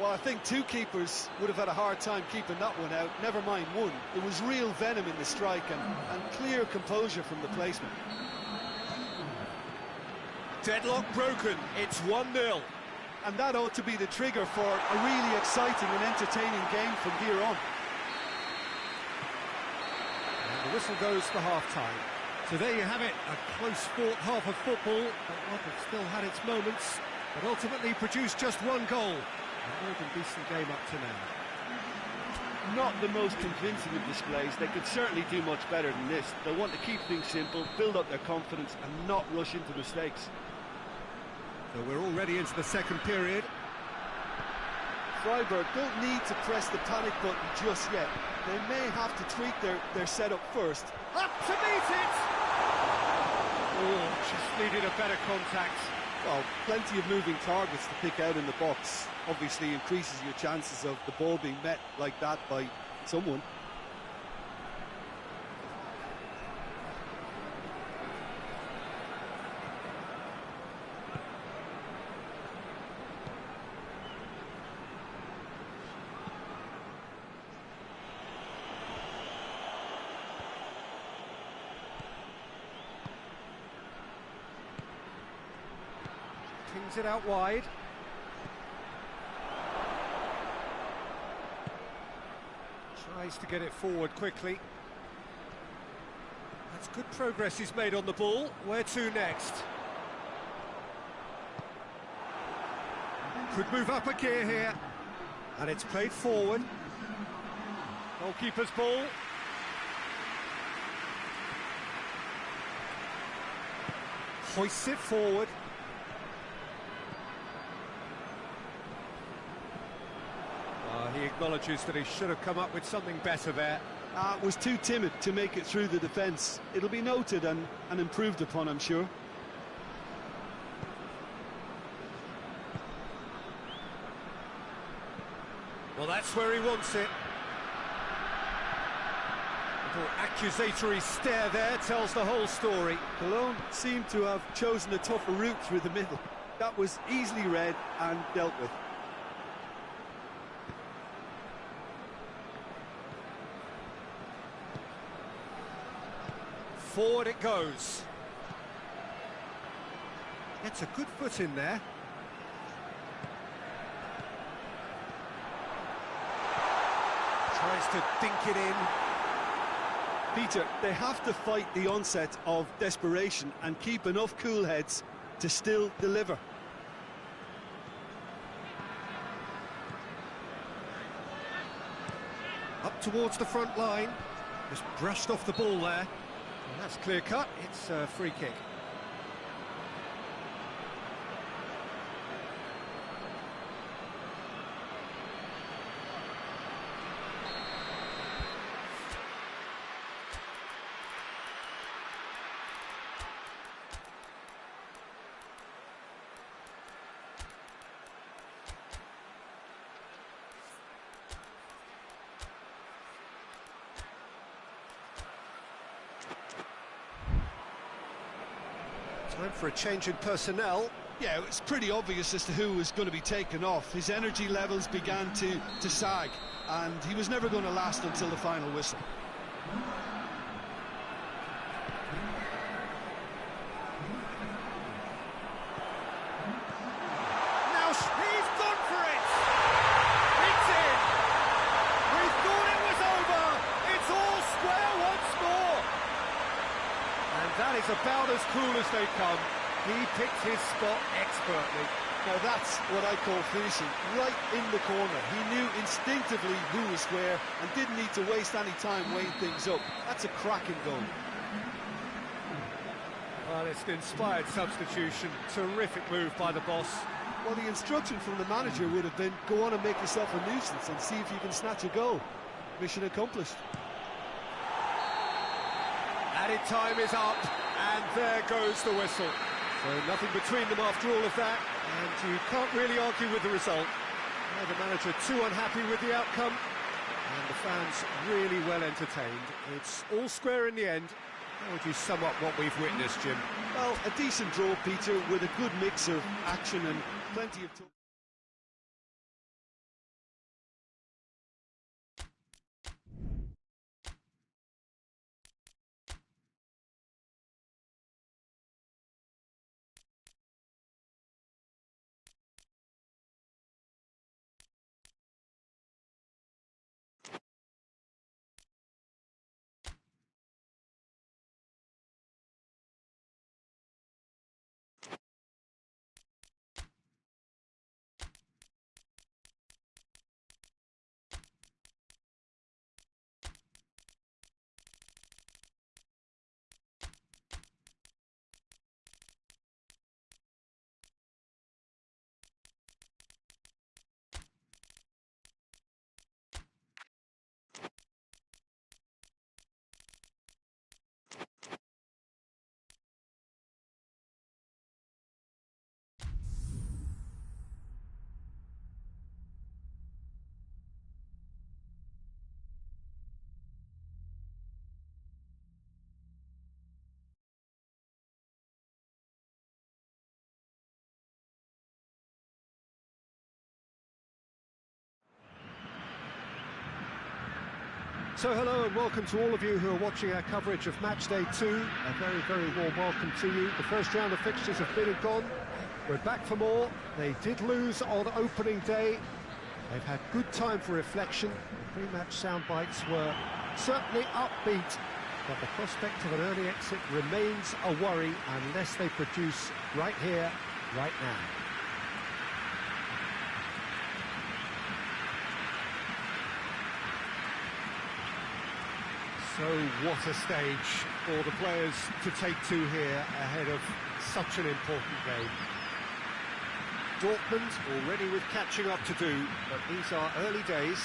Well, I think two keepers would have had a hard time keeping that one out, never mind one. There was real venom in the strike and clear composure from the placement. Deadlock broken, it's 1-0. And that ought to be the trigger for a really exciting and entertaining game from here on. And the whistle goes for half-time. So there you have it, a close-fought half of football, but one that still had its moments, but ultimately produced just one goal. A more than decent game up to now. Not the most convincing of displays. They could certainly do much better than this. They'll want to keep things simple, build up their confidence and not rush into mistakes. So we're already into the second period. Freiburg don't need to press the panic button just yet. They may have to tweak their setup first. Up to meet it! Oh, just needed a better contact. Well, plenty of moving targets to pick out in the box. Obviously increases your chances of the ball being met like that by someone. Pings it out wide. Tries to get it forward quickly. That's good progress he's made on the ball. Where to next? Could move up a gear here. And it's played forward. Goalkeeper's ball. Hoists it forward. He acknowledges that he should have come up with something better there. Was too timid to make it through the defence. It'll be noted and improved upon, I'm sure. Well, that's where he wants it. A little accusatory stare there tells the whole story. Cologne seemed to have chosen a tougher route through the middle. That was easily read and dealt with. Forward it goes. Gets a good foot in there. Tries to dink it in. Peter, they have to fight the onset of desperation and keep enough cool heads to still deliver. Up towards the front line. Just brushed off the ball there. And that's clear cut. It's a free kick. Time for a change in personnel. Yeah, it's pretty obvious as to who was going to be taken off. His energy levels began to sag, and he was never going to last until the final whistle. Now he's gone for it! It's in! We thought it was over! It's all square once more! And that is about as cool as they come. He picked his spot expertly. Now that's what I call finishing, right in the corner. He knew instinctively who was where and didn't need to waste any time weighing things up. That's a cracking goal. Well, it's an inspired substitution. Terrific move by the boss. Well, the instruction from the manager would have been, go on and make yourself a nuisance and see if you can snatch a goal. Mission accomplished. Added time is up. And there goes the whistle. So nothing between them after all of that, and you can't really argue with the result. Now the manager too unhappy with the outcome, and the fans really well entertained. It's all square in the end. How would you sum up what we've witnessed, Jim? Well, a decent draw, Peter, with a good mix of action and plenty of talk. So hello and welcome to all of you who are watching our coverage of match day 2. A very, very warm welcome to you. The first round of fixtures have been and gone. We're back for more. They did lose on opening day. They've had good time for reflection. The pre-match sound bites were certainly upbeat, but the prospect of an early exit remains a worry unless they produce right here, right now. So what a stage for the players to take to here ahead of such an important game. Dortmund already with catching up to do, but these are early days.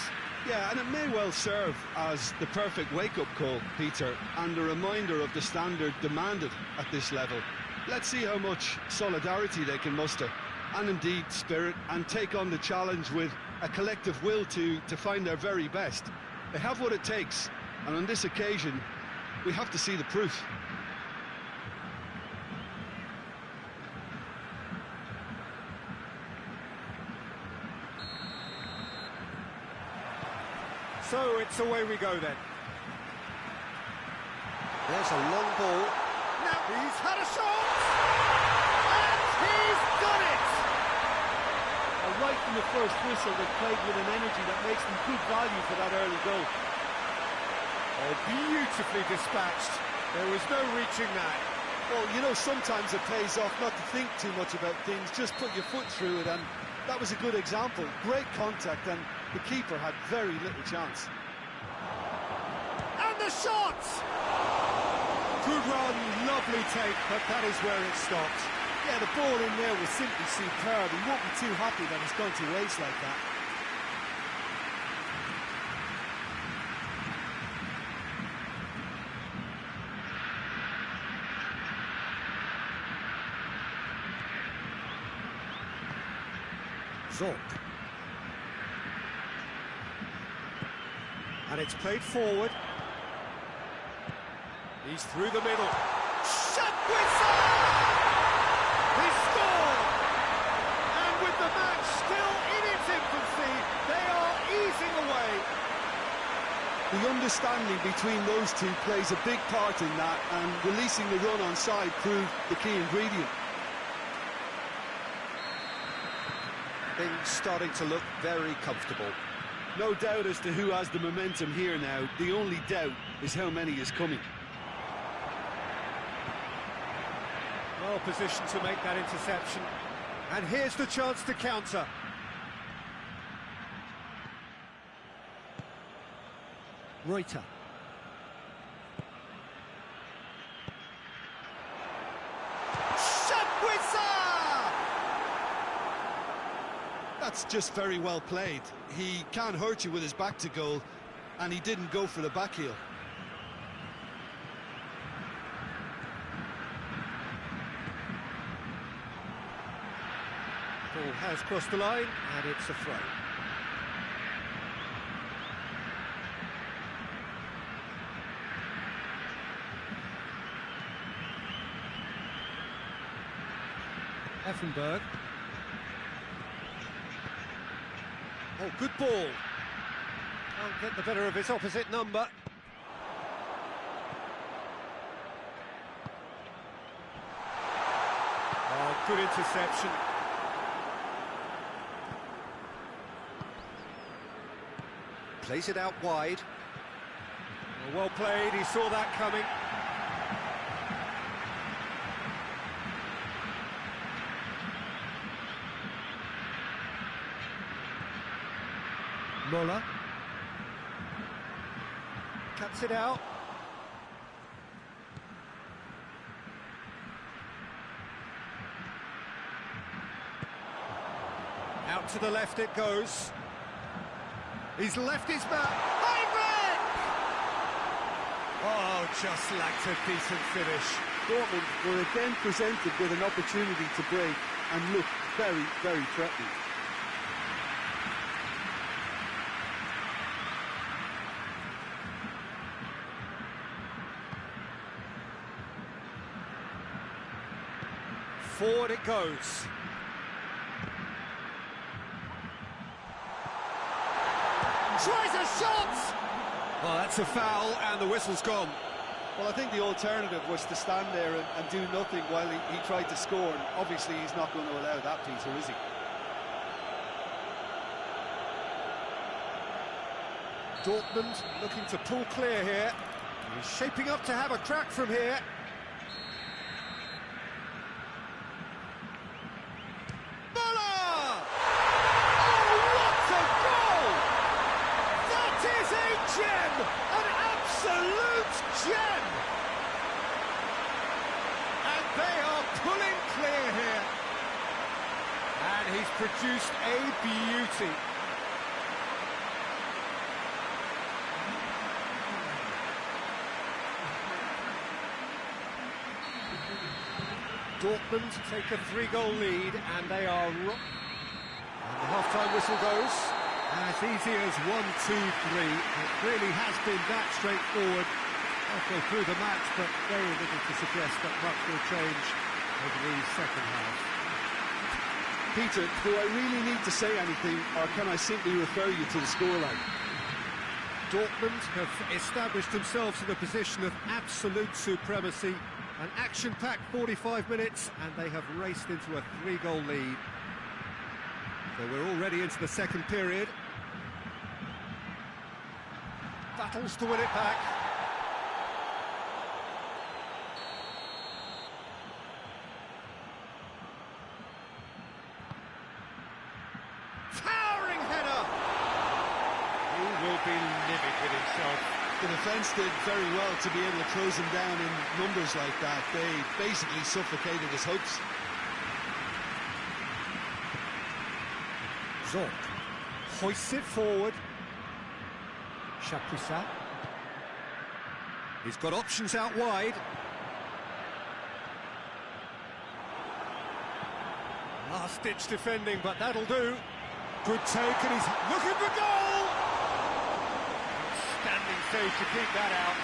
Yeah, and it may well serve as the perfect wake-up call, Peter, and a reminder of the standard demanded at this level. Let's see how much solidarity they can muster, and indeed spirit, and take on the challenge with a collective will to find their very best. They have what it takes. And on this occasion, we have to see the proof. So it's away we go then. There's a long ball. Now he's had a shot! And he's done it! Right from the first whistle, they played with an energy that makes them good value for that early goal. Oh, beautifully dispatched. There was no reaching that. Well, you know, sometimes it pays off not to think too much about things, just put your foot through it, and that was a good example. Great contact, and the keeper had very little chance. And the shot! Good run, lovely take, but that is where it stopped. Yeah, the ball in there was simply superb. He won't be too happy that it's going to race like that. And it's played forward. He's through the middle. Shutwitzer! He scored! And with the match still in its infancy, they are easing away. The understanding between those two plays a big part in that, and releasing the run on side proved the key ingredient. Things starting to look very comfortable. No doubt as to who has the momentum here now. The only doubt is how many is coming. Well positioned to make that interception. And here's the chance to counter. Reuter. That's just very well played. He can't hurt you with his back to goal, and he didn't go for the back heel. has crossed the line, and it's a throw. Effenberg. Oh, good ball. Can't get the better of his opposite number. Oh, good interception. Plays it out wide. Well played, he saw that coming. Muller. Cuts it out. Out to the left it goes. He's left his man. Heinrich! Oh, just lacked a decent finish. Dortmund were again presented with an opportunity to break and looked very, very threatening. Forward it goes. Tries a shot! Well, that's a foul, and the whistle's gone. Well, I think the alternative was to stand there and do nothing while he tried to score, and obviously he's not going to allow that, Peter, is he? Dortmund looking to pull clear here. He's shaping up to have a crack from here. An absolute gem! And they are pulling clear here. And he's produced a beauty. Dortmund take a 3-goal lead, and they are... And the half-time whistle goes. As easy as 1, 2, 3. It really has been that straightforward halfway through the match, but very little to suggest that much will change over the second half. Peter, do I really need to say anything, or can I simply refer you to the scoreline? Dortmund have established themselves in a position of absolute supremacy. An action-packed 45 minutes, and they have raced into a 3-goal lead. So we're already into the second period. Battles to win it back. Towering header! He will be livid with himself. The defence did very well to be able to close him down in numbers like that. They basically suffocated his hopes. Zorc hoists it forward. Chapuisat. He's got options out wide. Last-ditch defending, but that'll do. Good take, and he's looking for goal! Standing save to keep that out.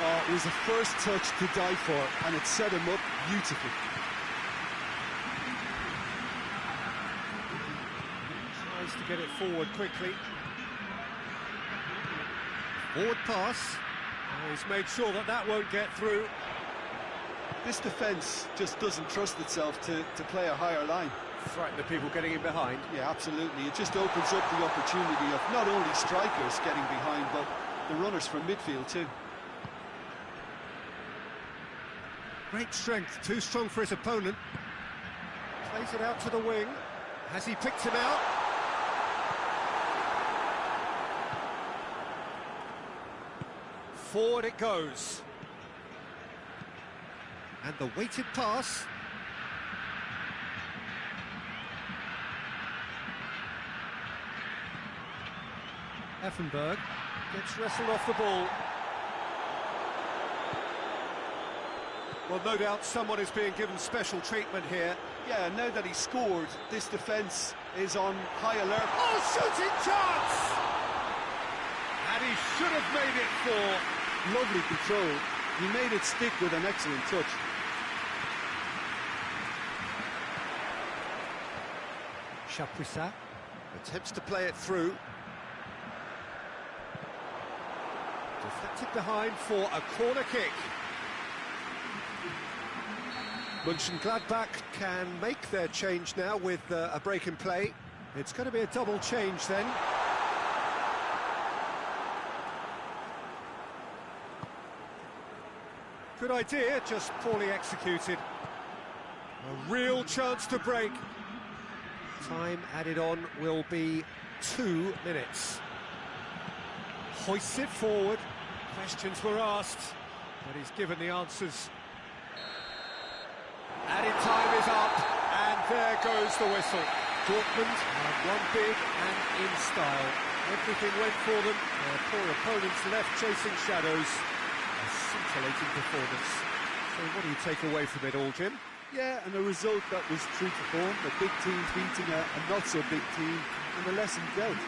Oh, it was a first touch to die for, and it set him up beautifully. Tries to get it forward quickly. Forward pass. Oh, he's made sure that that won't get through. This defence just doesn't trust itself to play a higher line. Frighten the people getting in behind. Yeah, absolutely. It just opens up the opportunity of not only strikers getting behind, but the runners from midfield too. Great strength, too strong for his opponent. Plays it out to the wing. Has he picked him out? Forward it goes. And the weighted pass. Effenberg gets wrestled off the ball. Well, no doubt someone is being given special treatment here. Yeah, now that he scored, this defence is on high alert. Oh, shooting chance! And he should have made it four. Lovely control. He made it stick with an excellent touch. Chapuisat attempts to play it through. Deflected behind for a corner kick. Mönchengladbach can make their change now with a break in play. It's going to be a double change then. Good idea, just poorly executed. A real chance to break. Time added on will be 2 minutes. Hoists it forward. Questions were asked, but he's given the answers. Added time is up, and there goes the whistle. Dortmund had won big and in style. Everything went for them. Their poor opponents left chasing shadows. A scintillating performance. So what do you take away from it all, Jim? Yeah, and a result that was true to form. A big team beating a not-so-big team, and a lesson dealt.